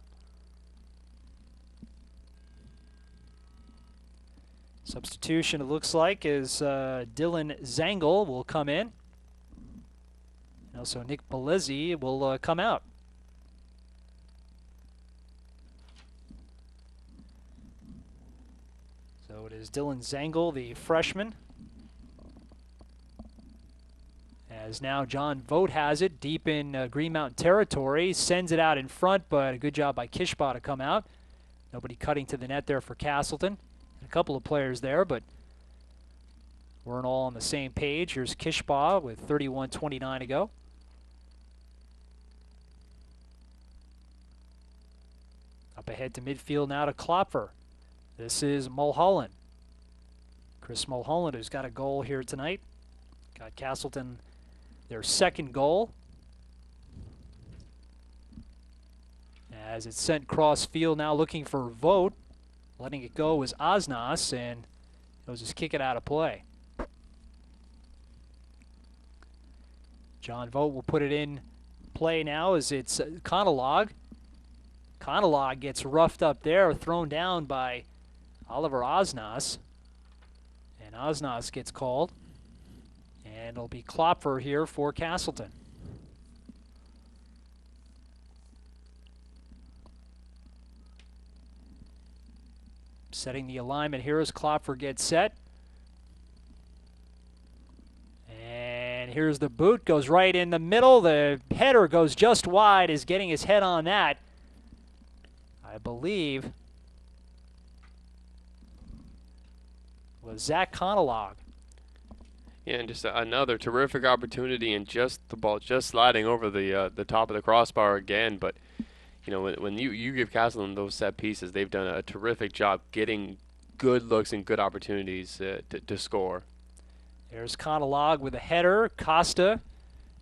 Substitution, it looks like, is Dylan Zangel will come in. And also Nick Belizzi will come out. So it is Dylan Zangel, the freshman. As now John Vogt has it deep in Green Mountain territory. Sends it out in front, but a good job by Kishbaugh to come out. Nobody cutting to the net there for Castleton. A couple of players there, but weren't all on the same page. Here's Kishbaugh with 31:29 to go. Up ahead to midfield now to Klopfer. This is Mulholland. Chris Mulholland, who's got a goal here tonight. Got Castleton their second goal. As it's sent cross field now looking for Vogt. Letting it go was Osnos, and he'll just kick it out of play. John Vogt will put it in play now as it's Conalog. Conalog gets roughed up there, thrown down by Oliver Osnos. And Osnos gets called. And it'll be Klopfer here for Castleton. Setting the alignment here as Klopfer gets set. And here's the boot, goes right in the middle. The header goes just wide, is getting his head on that. I believe was Zach Conalog. Yeah, and just another terrific opportunity, and just the ball just sliding over the top of the crossbar again. But you know, when you give Castleton those set pieces, they've done a terrific job getting good looks and good opportunities to score. There's Conalog with a header. Costa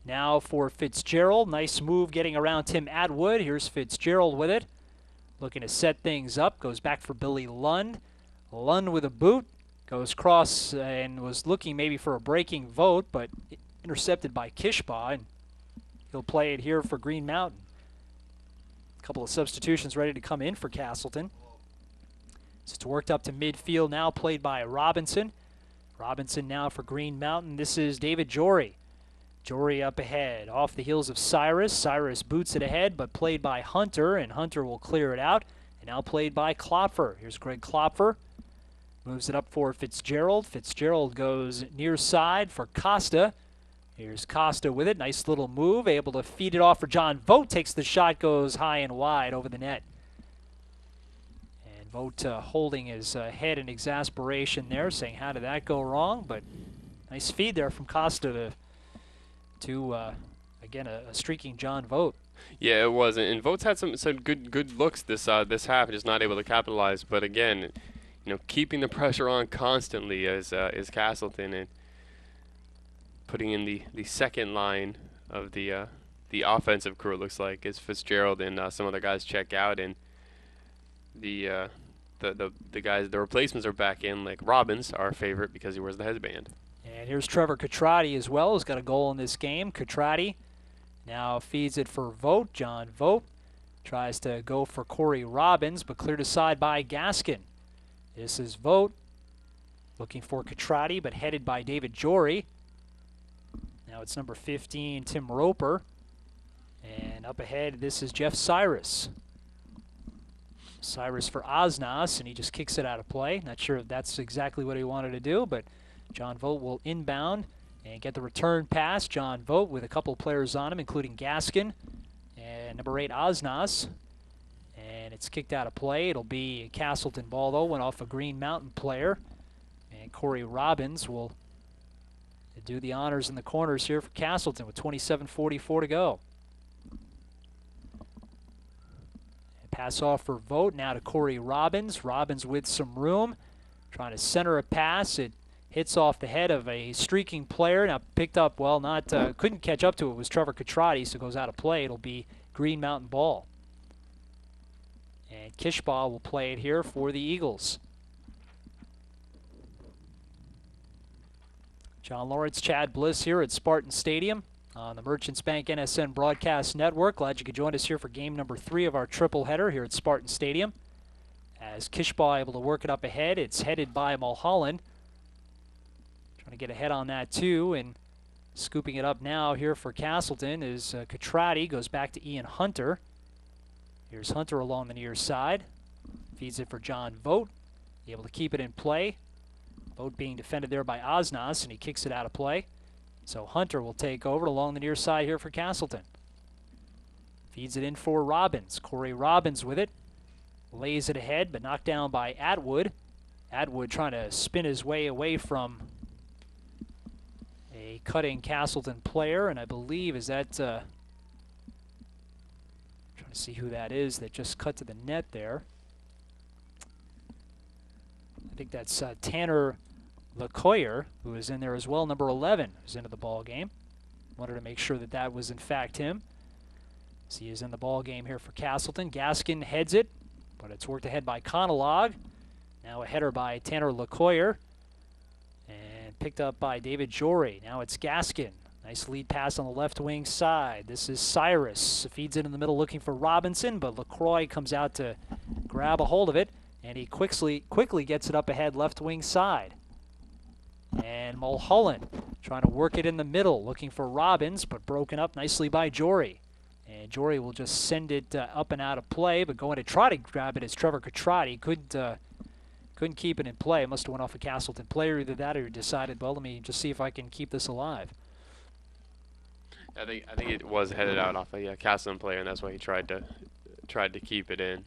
now for Fitzgerald. Nice move getting around Tim Atwood. Here's Fitzgerald with it. Looking to set things up. Goes back for Billy Lund. Lund with a boot. Goes cross and was looking maybe for a breaking Vogt, but intercepted by Kishbaugh. And he'll play it here for Green Mountain. A couple of substitutions ready to come in for Castleton. So it's worked up to midfield now, played by Robinson. Robinson now for Green Mountain. This is David Jory. Jory up ahead, off the heels of Cyrus. Cyrus boots it ahead, but played by Hunter, and Hunter will clear it out. And now played by Klopfer. Here's Greg Klopfer. Moves it up for Fitzgerald. Fitzgerald goes near side for Costa. Here's Costa with it. Nice little move. Able to feed it off for John Vogt. Takes the shot, goes high and wide over the net. And Vogt holding his head in exasperation there, saying, how did that go wrong? But nice feed there from Costa to again, a streaking John Vogt. Yeah, it was, and Vogt's had some good looks this half, just not able to capitalize. But again, keeping the pressure on constantly is Castleton, and putting in the second line of the offensive crew. It looks like as Fitzgerald and some other guys check out, and the replacements are back in, like Robbins, our favorite, because he wears the headband. And here's Trevor Catrati as well, who's got a goal in this game. Catrati now feeds it for Vogt. John Vogt tries to go for Corey Robbins, but cleared aside by Gaskin. This is Vogt looking for Catrati, but headed by David Jory. Now it's number 15, Tim Roper. And up ahead, this is Jeff Cyrus. Cyrus for Osnas, and he just kicks it out of play. Not sure if that's exactly what he wanted to do, but John Vogt will inbound and get the return pass. John Vogt with a couple of players on him, including Gaskin and number 8, Osnas. And it's kicked out of play. It'll be a Castleton ball, though. Went off a Green Mountain player. And Corey Robbins will do the honors in the corners here for Castleton with 27:44 to go. Pass off for Vogt, now to Corey Robbins. Robbins with some room, trying to center a pass. It hits off the head of a streaking player. Now picked up, well, not couldn't catch up to it. It was Trevor Catrati, so it goes out of play. It'll be Green Mountain ball. And Kishbaugh will play it here for the Eagles. John Lawrence, Chad Bliss here at Spartan Stadium on the Merchants Bank NSN Broadcast Network. Glad you could join us here for game number 3 of our triple header here at Spartan Stadium. As Kishbaugh able to work it up ahead, it's headed by Mulholland. Trying to get ahead on that too, and scooping it up now here for Castleton is Catrati. Goes back to Ian Hunter. Here's Hunter along the near side. Feeds it for John Vogt. Able to keep it in play. Vogt being defended there by Osnas, and he kicks it out of play. So Hunter will take over along the near side here for Castleton. Feeds it in for Robbins. Corey Robbins with it. Lays it ahead, but knocked down by Atwood. Atwood trying to spin his way away from a cutting Castleton player, and I believe is that trying to see who that is that just cut to the net there. I think that's Tanner LeCoyer, who is in there as well, number 11, who's into the ball game. Wanted to make sure that that was in fact him. So he is in the ball game here for Castleton. Gaskin heads it, but it's worked ahead by Conolog. Now a header by Tanner LeCoyer, and picked up by David Jory. Now it's Gaskin. Nice lead pass on the left wing side. This is Cyrus. Feeds it in the middle looking for Robinson, but LaCroix comes out to grab a hold of it, and he quickly gets it up ahead left wing side. And Mulholland trying to work it in the middle, looking for Robbins, but broken up nicely by Jory. And Jory will just send it up and out of play, but going to try to grab it as Trevor Catrati couldn't keep it in play. Must have went off a Castleton player, either that or decided, well, let me just see if I can keep this alive. I think it was headed out off a Castleton player, and that's why he tried to keep it in.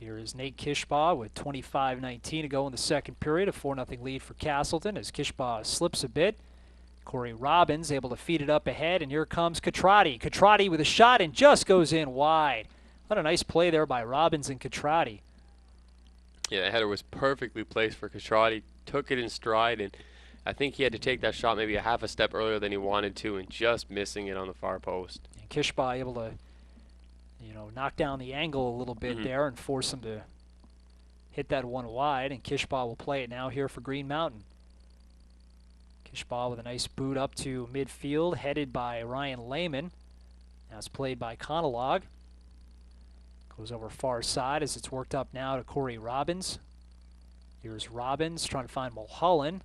Here is Nate Kishbaugh with 25:19 to go in the second period. A 4-0 lead for Castleton as Kishbaugh slips a bit. Corey Robbins able to feed it up ahead, and here comes Catrati. Catrati with a shot and just goes in wide. What a nice play there by Robbins and Catrati. Yeah, the header was perfectly placed for Catrati. Took it in stride, and I think he had to take that shot maybe a half a step earlier than he wanted to, and just missing it on the far post. And Kishbaugh able to knock down the angle a little bit there and force him to hit that one wide, and Kishbaugh will play it now here for Green Mountain. Kishbaugh with a nice boot up to midfield, headed by Ryan Lehman. Now it's played by Conolog. Goes over far side as it's worked up now to Corey Robbins. Here's Robbins trying to find Mulholland.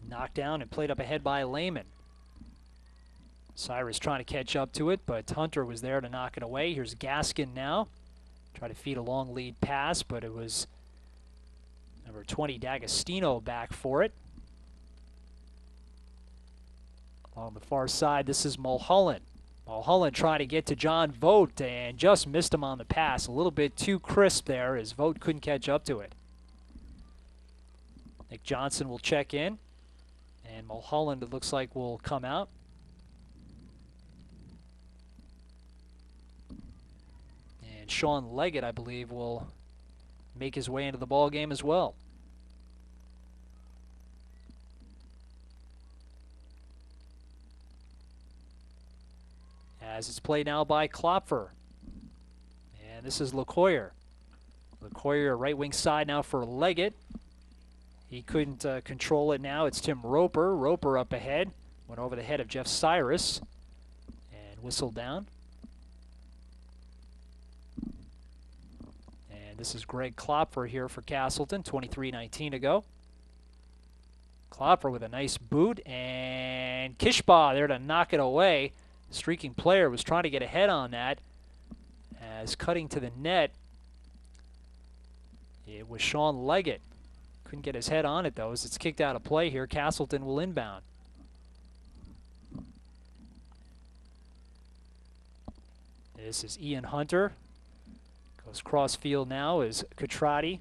Knocked down and played up ahead by Lehman. Cyrus trying to catch up to it, but Hunter was there to knock it away. Here's Gaskin now. Try to feed a long lead pass, but it was number 20, D'Agostino, back for it. Along the far side, this is Mulholland. Mulholland trying to get to John Vogt and just missed him on the pass. A little bit too crisp there as Vogt couldn't catch up to it. Nick Johnson will check in, and Mulholland, it looks like, will come out. And Sean Leggett, I believe, will make his way into the ball game as well. As it's played now by Klopfer. And this is LeCoyer. LeCoyer right wing side now for Leggett. He couldn't control it now. It's Tim Roper. Roper up ahead. Went over the head of Jeff Cyrus. And whistled down. And this is Greg Klopfer here for Castleton. 23-19 to go. Klopfer with a nice boot. And Kishbaugh there to knock it away. Streaking player was trying to get ahead on that. As cutting to the net, it was Sean Leggett. Couldn't get his head on it, though, as it's kicked out of play here. Castleton will inbound. This is Ian Hunter. Goes cross field now is Catrati.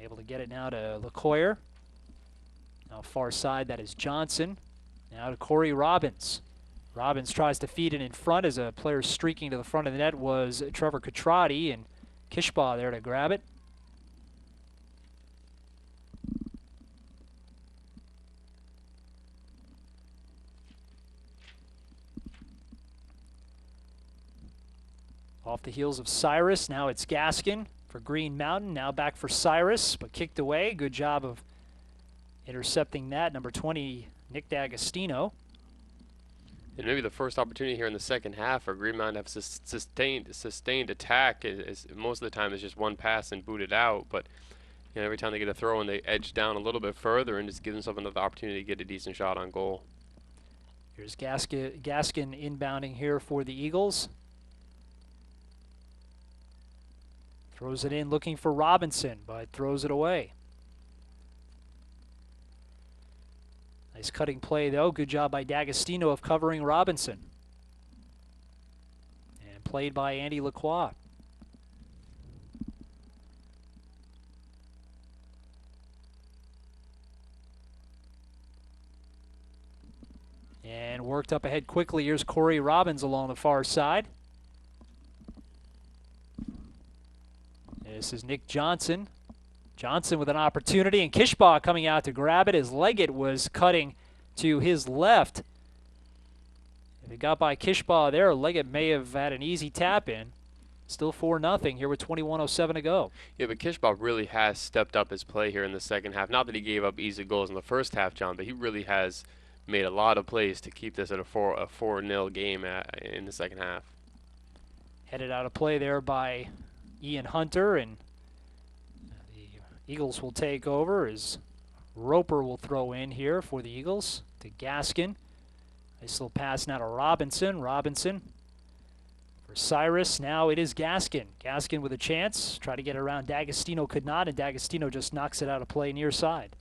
Able to get it now to LeCoyer. Now far side, that is Johnson. Now to Corey Robbins. Robbins tries to feed it in front as a player streaking to the front of the net was Trevor Catrati, and Kishbaugh there to grab it. Off the heels of Cyrus, now it's Gaskin for Green Mountain, now back for Cyrus, but kicked away. Good job of intercepting that. Number 20, Nick D'Agostino. And maybe the first opportunity here in the second half for Green Mountain to have sustained attack is most of the time is just one pass and boot it out. But you know, every time they get a throw and they edge down a little bit further and just give themselves another opportunity to get a decent shot on goal. Here's Gaskin inbounding here for the Eagles. Throws it in looking for Robinson, but throws it away. Nice cutting play, though. Good job by D'Agostino of covering Robinson. And played by Andy Lacroix. And worked up ahead quickly. Here's Corey Robbins along the far side. This is Nick Johnson. Johnson with an opportunity, and Kishbaugh coming out to grab it as Leggett was cutting to his left. If it got by Kishbaugh there, Leggett may have had an easy tap in. Still 4-0 here with 21:07 to go. Yeah, but Kishbaugh really has stepped up his play here in the second half. Not that he gave up easy goals in the first half, John, but he really has made a lot of plays to keep this at a 4-0 game in the second half. Headed out of play there by Ian Hunter, and the Eagles will take over as Roper will throw in here for the Eagles to Gaskin. Nice little pass now to Robinson. Robinson for Cyrus. Now it is Gaskin. Gaskin with a chance. Try to get it around. D'Agostino could not, and D'Agostino just knocks it out of play near side.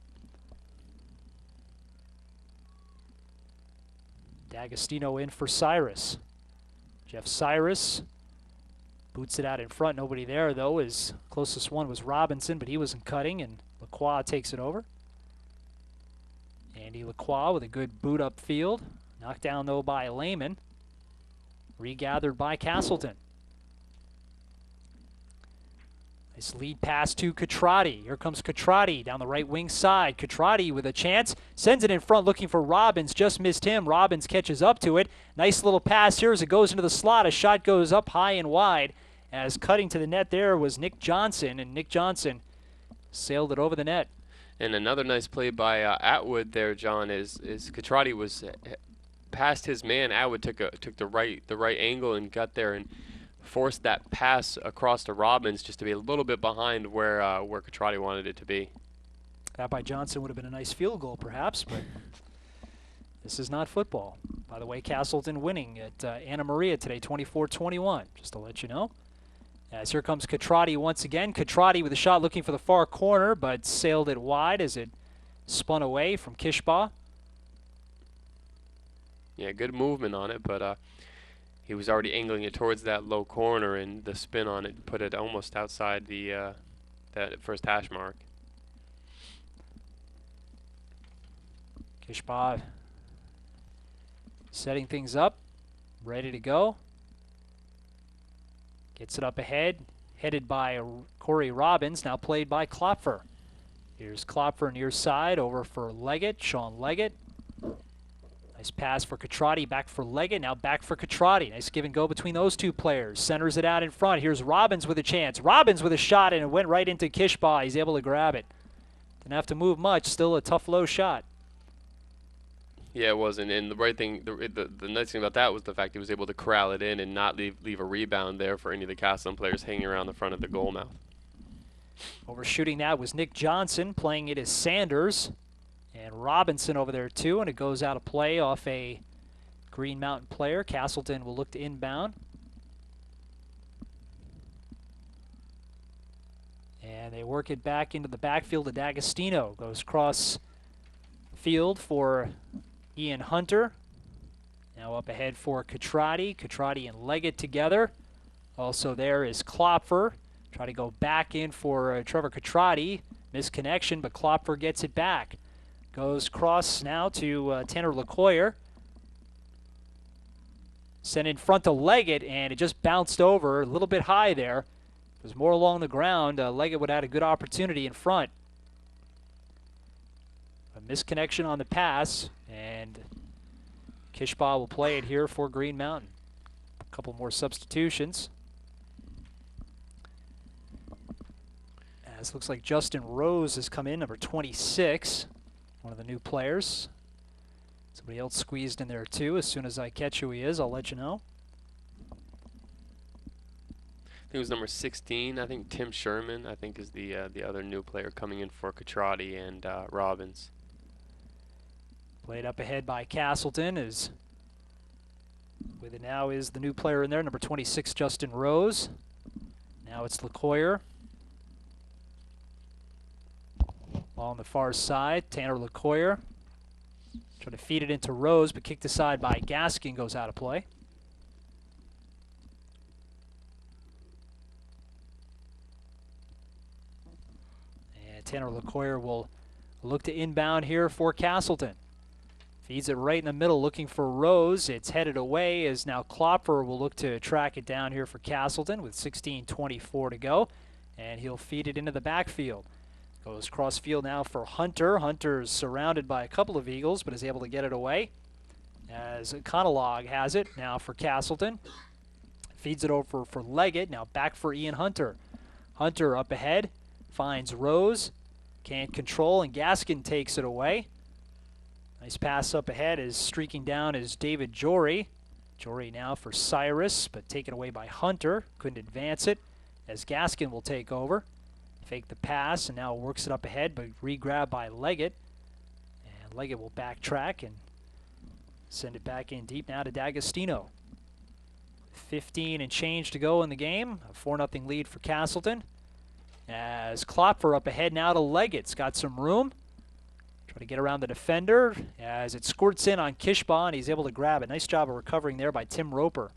D'Agostino in for Cyrus. Jeff Cyrus boots it out in front. Nobody there, though. His closest one was Robinson, but he wasn't cutting, and Lacroix takes it over. Andy Lacroix with a good boot up field. Knocked down, though, by Lehman. Regathered by Castleton. Nice lead pass to Catrati. Here comes Catrati down the right wing side. Catrati with a chance. Sends it in front looking for Robbins. Just missed him. Robbins catches up to it. Nice little pass here as it goes into the slot. A shot goes up high and wide. As cutting to the net there was Nick Johnson. And Nick Johnson sailed it over the net. And another nice play by Atwood there, John, is Catrati was past his man. Atwood took the right angle and got there and forced that pass across to Robbins just to be a little bit behind where Catrati wanted it to be. That by Johnson would have been a nice field goal, perhaps, but this is not football. By the way, Castleton winning at Anna Maria today, 24-21, just to let you know. As here comes Catrati once again. Catrati with a shot looking for the far corner, but sailed it wide as it spun away from Kishbaugh. Yeah, good movement on it, but he was already angling it towards that low corner, and the spin on it put it almost outside the that first hash mark. Kishbaugh setting things up, ready to go. Gets it up ahead. headed by Corey Robbins, now played by Klopfer. Here's Klopfer near side, over for Leggett, Sean Leggett. Nice pass for Catrati, back for Leggett, now back for Catrati. Nice give and go between those two players. Centers it out in front. Here's Robbins with a chance. Robbins with a shot, and it went right into Kishbaugh. He's able to grab it. Didn't have to move much, still a tough low shot. Yeah, it wasn't. And the right thing, the nice thing about that was the fact he was able to corral it in and not leave a rebound there for any of the Castleton players hanging around the front of the goal mouth. Overshooting that was Nick Johnson, playing it as Sanders. And Robinson over there too, and it goes out of play off a Green Mountain player. Castleton will look to inbound. And they work it back into the backfield to D'Agostino. Goes cross field for Ian Hunter. Now up ahead for Catrati. Catrati and Leggett together. Also there is Klopfer. Try to go back in for Trevor Catrati. Misconnection, but Klopfer gets it back. Goes cross now to Tanner LeCoyer. Sent in front to Leggett, and it just bounced over a little bit high there. It was more along the ground. Leggett would have had a good opportunity in front. A misconnection on the pass, and Kishbaugh will play it here for Green Mountain. A couple more substitutions. As looks like Justin Rose has come in, number 26. One of the new players. Somebody else squeezed in there too. As soon as I catch who he is, I'll let you know. I think it was number 16. I think Tim Sherman, I think, is the other new player coming in for Catrati and Robbins. Played up ahead by Castleton. Is with it now is the new player in there, number 26, Justin Rose. Now it's LeCoyer. Ball on the far side, Tanner LeCoyer. Trying to feed it into Rose, but kicked aside by Gaskin, goes out of play. And Tanner LeCoyer will look to inbound here for Castleton. Feeds it right in the middle, looking for Rose. It's headed away as now Klopfer will look to track it down here for Castleton with 16:24 to go. And he'll feed it into the backfield. Goes cross field now for Hunter. Hunter's surrounded by a couple of Eagles, but is able to get it away. As Conalog has it now for Castleton. Feeds it over for Leggett. Now back for Ian Hunter. Hunter up ahead. Finds Rose. Can't control, and Gaskin takes it away. Nice pass up ahead as streaking down is David Jory. Jory now for Cyrus, but taken away by Hunter. Couldn't advance it as Gaskin will take over. Fake the pass, and now works it up ahead, but re-grabbed by Leggett. And Leggett will backtrack and send it back in deep now to D'Agostino. 15 and change to go in the game. A 4-0 lead for Castleton. As Klopfer up ahead now to Leggett's got some room. Try to get around the defender as it squirts in on Kishbaugh, and he's able to grab it. Nice job of recovering there by Tim Roper.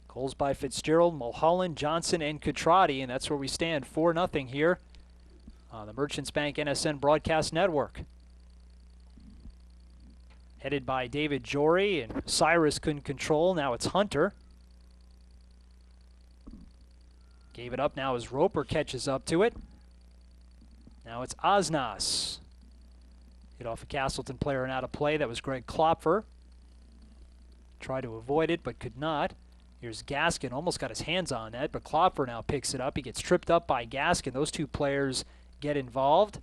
Goals by Fitzgerald, Mulholland, Johnson, and Catrati, and that's where we stand, 4-0 here on the Merchants Bank NSN Broadcast Network. Headed by David Jory, and Cyrus couldn't control. Now it's Hunter. Gave it up now as Roper catches up to it. Now it's Osnas. Hit off a Castleton player and out of play. That was Greg Klopfer. Tried to avoid it, but could not. Here's Gaskin, almost got his hands on that, but Klopfer now picks it up. He gets tripped up by Gaskin. Those two players get involved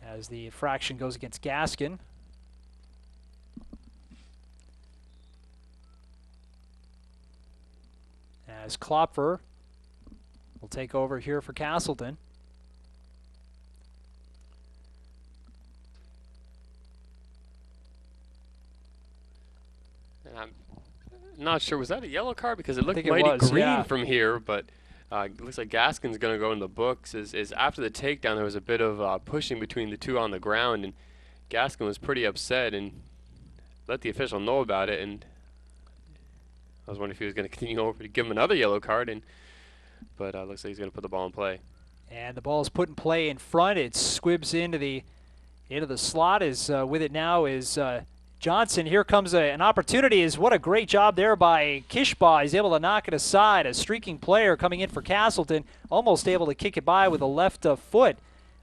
as the infraction goes against Gaskin. As Klopfer will take over here for Castleton. And I'm not sure, was that a yellow card? Because it looked it mighty was, green yeah. from here, but it looks like Gaskin's going to go in the books. Is after the takedown, there was a bit of pushing between the two on the ground, and Gaskin was pretty upset and let the official know about it. And I was wondering if he was going to continue over to give him another yellow card, but looks like he's going to put the ball in play. And the ball is put in play in front. It squibs into the Into the slot is with it now is Johnson. Here comes an opportunity. What a great job there by Kishbaugh. He's able to knock it aside. A streaking player coming in for Castleton, almost able to kick it by with a left foot,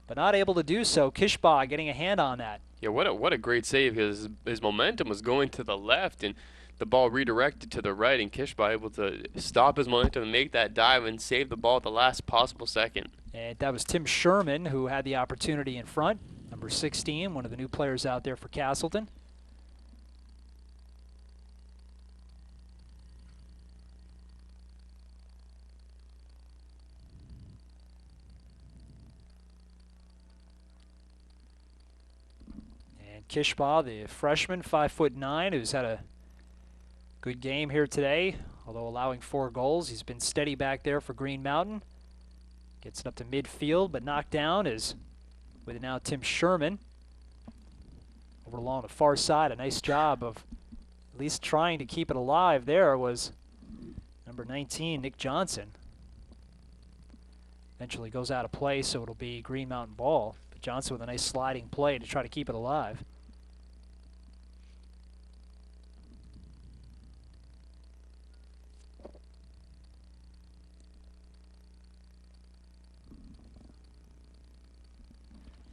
but not able to do so. Kishbaugh getting a hand on that. Yeah, what a great save. His momentum was going to the left, and the ball redirected to the right, and Kishbaugh able to stop his momentum and make that dive and save the ball at the last possible second. And that was Tim Sherman who had the opportunity in front. Number 16, one of the new players out there for Castleton. And Kishbaugh, the freshman, 5'9", who's had a good game here today, although allowing 4 goals. He's been steady back there for Green Mountain. Gets it up to midfield, but knocked down is with it now Tim Sherman. Over along the far side, a nice job of at least trying to keep it alive there was number 19, Nick Johnson. Eventually goes out of play, so it'll be Green Mountain ball. But Johnson with a nice sliding play to try to keep it alive.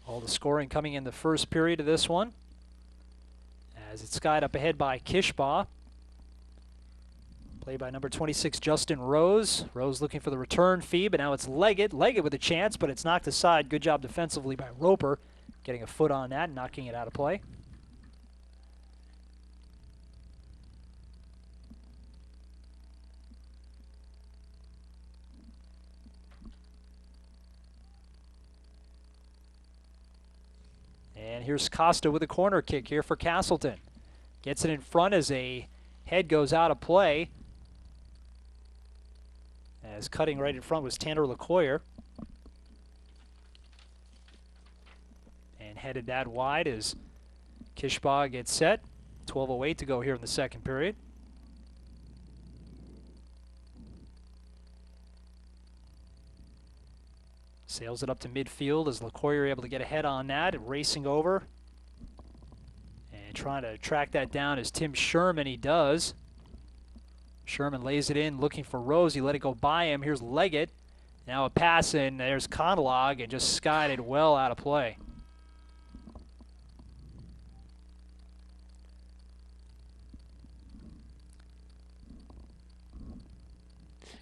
All the scoring coming in the first period of this one, as it's skied up ahead by Kishbaugh. Played by number 26, Justin Rose. Rose looking for the return fee, but now it's Leggett. Leggett with a chance, but it's knocked aside. Good job defensively by Roper, getting a foot on that and knocking it out of play. And here's Costa with a corner kick here for Castleton. Gets it in front as a head goes out of play. As cutting right in front was Tanner LeCoyer. And headed that wide as Kishbaugh gets set. 12:08 to go here in the second period. Sails it up to midfield as LeCoyer able to get a head on that, racing over. And trying to track that down is Tim Sherman. He does. Sherman lays it in, looking for Rose. He let it go by him. Here's Leggett. Now a pass in. There's Conlog, and just skied it well out of play.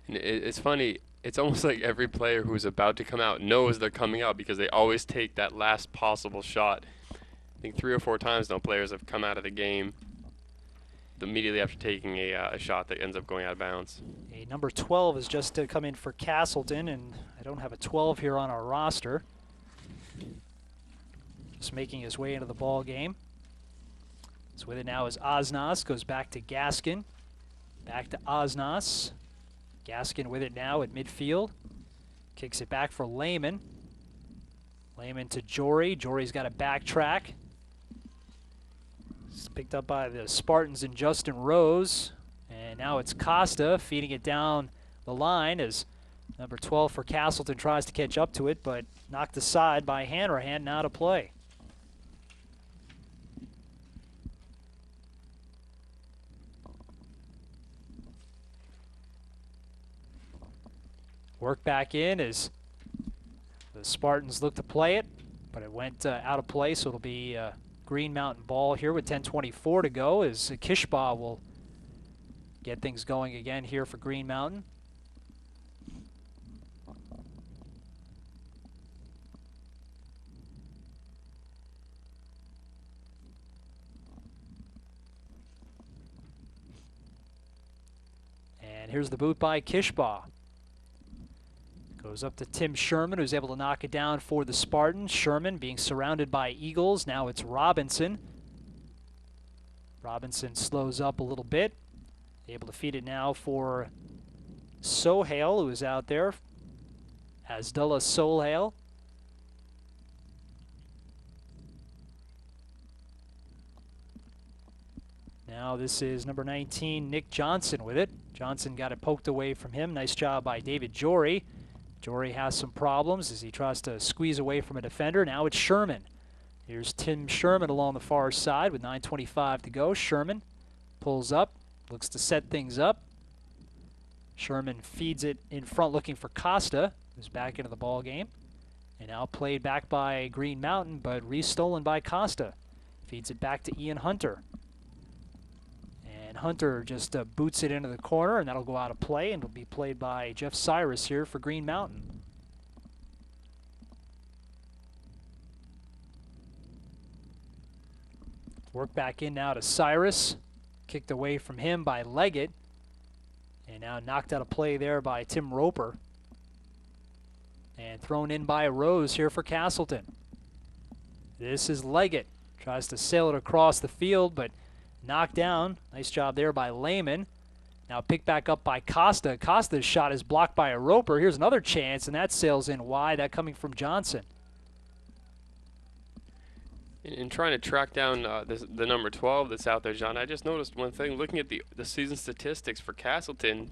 And it's funny. It's almost like every player who's about to come out knows they're coming out because they always take that last possible shot. I think 3 or 4 times now players have come out of the game immediately after taking a shot that ends up going out of bounds. A number 12 has just come in for Castleton, and I don't have a 12 here on our roster. Just making his way into the ball game. So with it now is Osnos, goes back to Gaskin. Back to Osnos. Gaskin with it now at midfield. Kicks it back for Lehman. Lehman to Jory. Jory's got a backtrack. It's picked up by the Spartans and Justin Rose. And now it's Costa feeding it down the line as number 12 for Castleton tries to catch up to it, but knocked aside by Hanrahan, now to play. Work back in as the Spartans look to play it, but it went out of play, so it'll be Green Mountain ball here with 10:24 to go as Kishbaugh will get things going again here for Green Mountain. And here's the boot by Kishbaugh. Goes up to Tim Sherman, who's able to knock it down for the Spartans. Sherman being surrounded by Eagles. Now it's Robinson. Robinson slows up a little bit. Able to feed it now for Sohail, who is out there. Asdullah Sohail. Now this is number 19, Nick Johnson with it. Johnson got it poked away from him. Nice job by David Jory. Jory has some problems as he tries to squeeze away from a defender. Now it's Sherman. Here's Tim Sherman along the far side with 9:25 to go. Sherman pulls up, looks to set things up. Sherman feeds it in front looking for Costa, who's back into the ball game. And now played back by Green Mountain, but re-stolen by Costa. Feeds it back to Ian Hunter. And Hunter just boots it into the corner, and that'll go out of play, and it'll be played by Jeff Cyrus here for Green Mountain. Work back in now to Cyrus. Kicked away from him by Leggett. And now knocked out of play there by Tim Roper. And thrown in by Rose here for Castleton. This is Leggett. Tries to sail it across the field, but knocked down. Nice job there by Lehman. Now picked back up by Costa. Costa's shot is blocked by a Roper. Here's another chance, and that sails in wide. That coming from Johnson. In trying to track down the number 12 that's out there, John, I just noticed one thing. Looking at the season statistics for Castleton,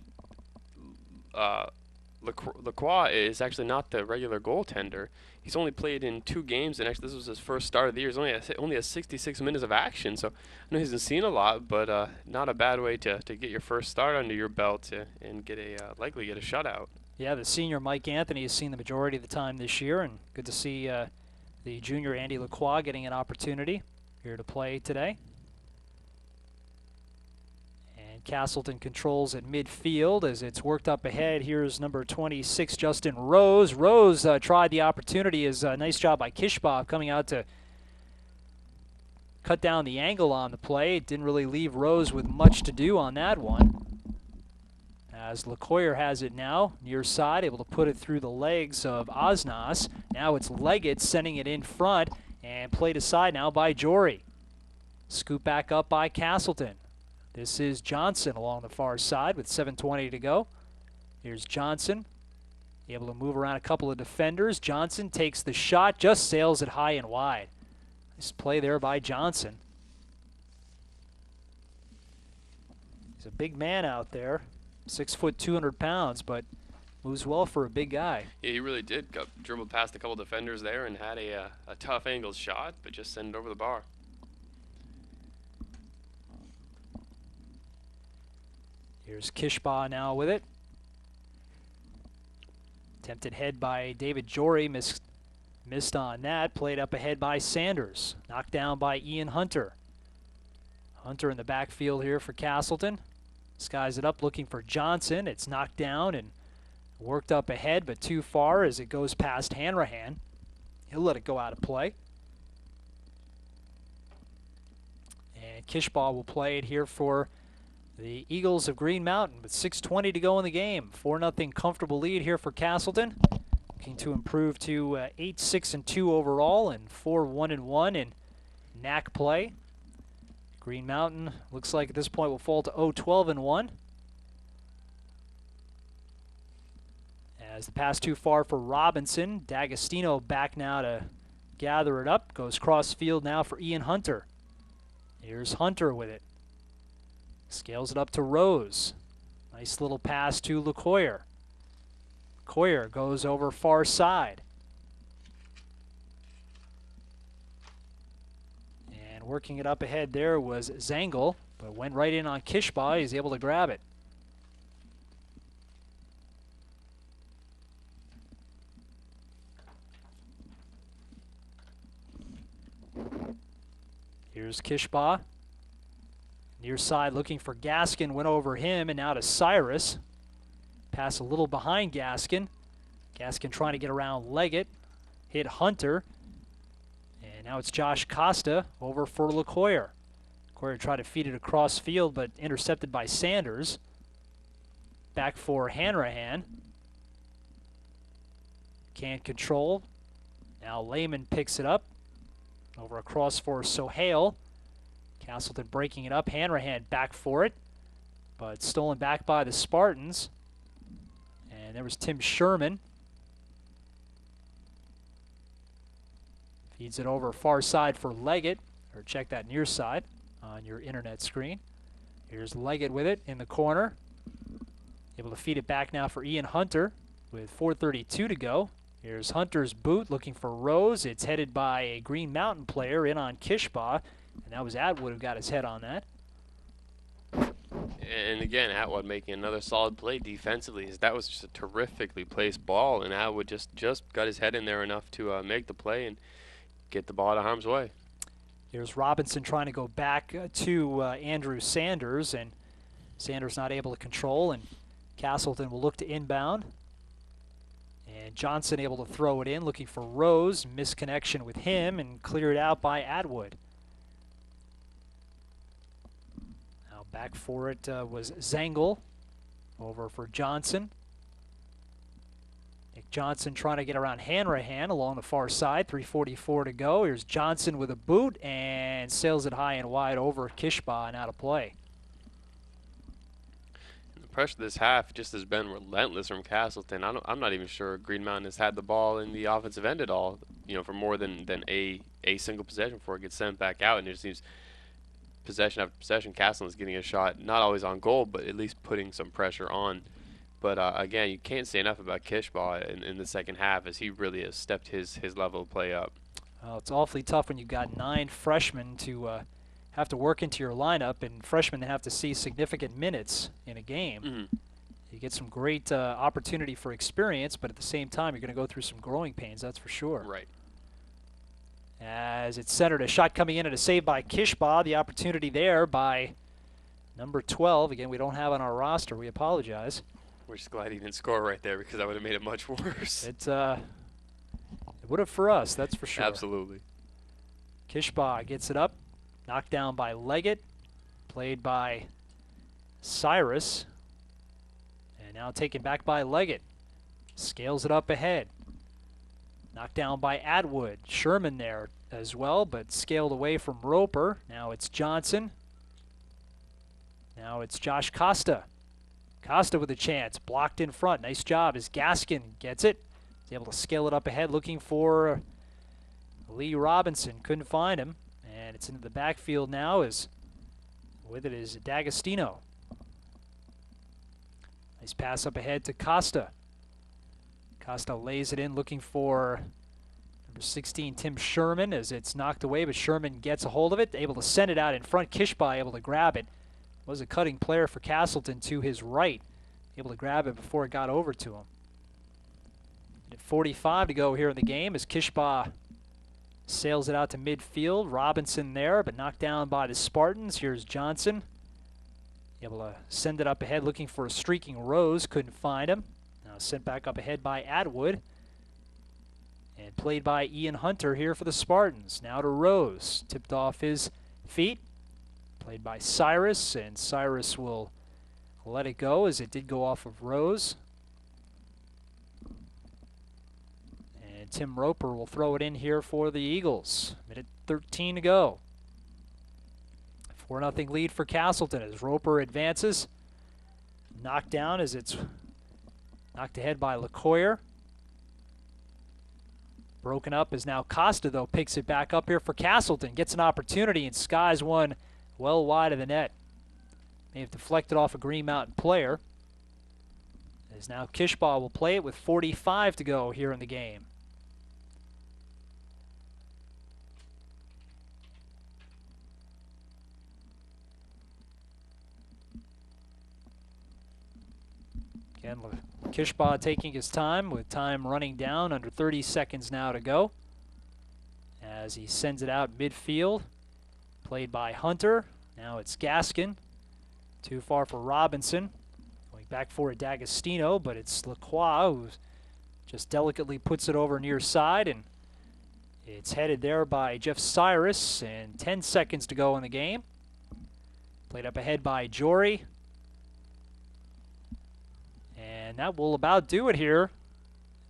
Lacroix is actually not the regular goaltender. He's only played in 2 games, and actually this was his first start of the year. He's only has 66 minutes of action, so I know he hasn't seen a lot, but not a bad way to get your first start under your belt and get likely get a shutout. Yeah, the senior Mike Anthony has seen the majority of the time this year, and good to see the junior Andy Lacroix getting an opportunity here to play today. And Castleton controls at midfield as it's worked up ahead. Here's number 26, Justin Rose. Rose tried the opportunity. Is a nice job by Kishbov coming out to cut down the angle on the play. It didn't really leave Rose with much to do on that one. As LeCoyer has it now, near side, able to put it through the legs of Osnas. Now it's Leggett sending it in front and played aside now by Jory. Scoop back up by Castleton. This is Johnson along the far side with 7:20 to go. Here's Johnson, able to move around a couple of defenders. Johnson takes the shot, just sails it high and wide. Nice play there by Johnson. He's a big man out there. 6 foot, 200 pounds, but moves well for a big guy. Yeah, he really did. Dribbled past a couple defenders there and had a tough angled shot, but just sent it over the bar. Here's Kishbaugh now with it. Attempted head by David Jory, missed on that. Played up ahead by Sanders. Knocked down by Ian Hunter. Hunter in the backfield here for Castleton. Skies it up looking for Johnson. It's knocked down and worked up ahead, but too far as it goes past Hanrahan. He'll let it go out of play. And Kishbaugh will play it here for the Eagles of Green Mountain with 6:20 to go in the game. 4-0 comfortable lead here for Castleton. Looking to improve to 8-6-2 overall and 4-1-1 in NAC play. Green Mountain looks like at this point will fall to 0-12-1. As the pass too far for Robinson. D'Agostino back now to gather it up. Goes cross field now for Ian Hunter. Here's Hunter with it. Scales it up to Rose. Nice little pass to LeCoyer. Coyer goes over far side. Working it up ahead there was Zangel, but went right in on Kishbaugh. He's able to grab it. Here's Kishbaugh. Near side looking for Gaskin, went over him, and now to Cyrus. Pass a little behind Gaskin. Gaskin trying to get around Leggett. Hit Hunter. And now it's Josh Costa over for LeCoyer. LeCoyer tried to feed it across field, but intercepted by Sanders. Back for Hanrahan. Can't control. Now Lehman picks it up. Over across for Sohail. Castleton breaking it up. Hanrahan back for it, but stolen back by the Spartans. And there was Tim Sherman. Feeds it over far side for Leggett, or check that near side on your internet screen. Here's Leggett with it in the corner. Able to feed it back now for Ian Hunter with 4:32 to go. Here's Hunter's boot looking for Rose. It's headed by a Green Mountain player in on Kishbaugh, and that was Atwood who got his head on that. And again, Atwood making another solid play defensively. That was just a terrifically placed ball, and Atwood just got his head in there enough to make the play and get the ball out of harm's way. Here's Robinson trying to go back to Andrew Sanders, and Sanders not able to control, and Castleton will look to inbound. And Johnson able to throw it in, looking for Rose. Misconnection with him, and cleared out by Atwood. Now back for it was Zengel. Over for Johnson. Nick Johnson trying to get around Hanrahan along the far side. 3:44 to go. Here's Johnson with a boot and sails it high and wide over Kishbaugh and out of play. The pressure this half just has been relentless from Castleton. I'm not even sure Green Mountain has had the ball in the offensive end at all, for more than a single possession before it gets sent back out. And it just seems possession after possession, Castleton is getting a shot, not always on goal, but at least putting some pressure on. But again, you can't say enough about Kishbaugh in the second half, as he really has stepped his level of play up. Well, it's awfully tough when you've got 9 freshmen to have to work into your lineup, and freshmen have to see significant minutes in a game. Mm-hmm. You get some great opportunity for experience, but at the same time, you're going to go through some growing pains, that's for sure. Right. As it's centered, a shot coming in and a save by Kishbaugh. The opportunity there by number 12. Again, we don't have on our roster. We apologize. We're just glad he didn't score right there, because that would have made it much worse. It would have for us, that's for sure. Absolutely. Kishbaugh gets it up, knocked down by Leggett, played by Cyrus, and now taken back by Leggett. Scales it up ahead. Knocked down by Atwood. Sherman there as well, but scaled away from Roper. Now it's Johnson. Now it's Josh Costa. Costa with a chance, blocked in front. Nice job as Gaskin gets it. He's able to scale it up ahead, looking for Lee Robinson. Couldn't find him, and it's into the backfield now. As with it is D'Agostino. Nice pass up ahead to Costa. Costa lays it in, looking for number 16, Tim Sherman, as it's knocked away, but Sherman gets a hold of it, able to send it out in front. Kishbaugh able to grab it. Was a cutting player for Castleton to his right, able to grab it before it got over to him. At 45 to go here in the game as Kishbaugh sails it out to midfield. Robinson there, but knocked down by the Spartans. Here's Johnson, able to send it up ahead, looking for a streaking Rose. Couldn't find him. Now sent back up ahead by Atwood. And played by Ian Hunter here for the Spartans. Now to Rose, tipped off his feet. Played by Cyrus, and Cyrus will let it go as it did go off of Rose. And Tim Roper will throw it in here for the Eagles. Minute 13 to go. 4-0 lead for Castleton as Roper advances. Knocked down as it's knocked ahead by LeCoyer. Broken up is now Costa, though, picks it back up here for Castleton. Gets an opportunity and skies one well wide of the net. May have deflected off a Green Mountain player. As now Kishbaugh will play it with 45 to go here in the game. Again, Kishbaugh taking his time, with time running down, under 30 seconds now to go. As he sends it out midfield. Played by Hunter. Now it's Gaskin. Too far for Robinson. Going back for a D'Agostino, but it's Lacroix who just delicately puts it over near side, and it's headed there by Jeff Cyrus, and 10 seconds to go in the game. Played up ahead by Jory. And that will about do it here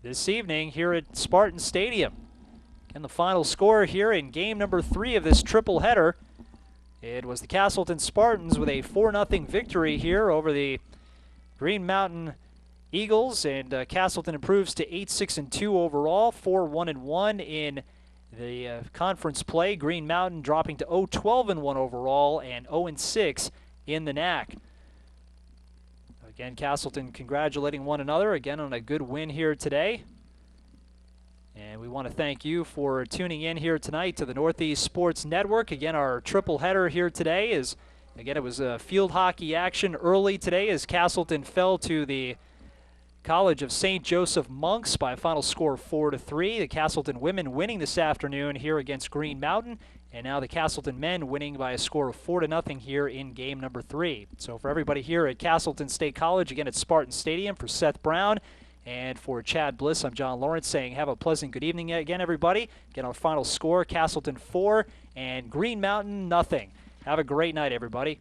this evening here at Spartan Stadium. And the final score here in game number 3 of this triple header. It was the Castleton Spartans with a 4-0 victory here over the Green Mountain Eagles, and Castleton improves to 8-6-2 overall, 4-1-1 in the conference play. Green Mountain dropping to 0-12-1 overall and 0-6 in the NAC. Again, Castleton congratulating one another again on a good win here today. And we want to thank you for tuning in here tonight to the Northeast Sports Network. Again, our triple header here today is, again, it was field hockey action early today as Castleton fell to the College of St. Joseph Monks by a final score of 4-3. The Castleton women winning this afternoon here against Green Mountain, and now the Castleton men winning by a score of 4-0 here in game number 3. So for everybody here at Castleton State College, again at Spartan Stadium, for Seth Brown and for Chad Bliss, I'm John Lawrence saying have a pleasant good evening again, everybody. Again, our final score, Castleton 4 and Green Mountain nothing. Have a great night, everybody.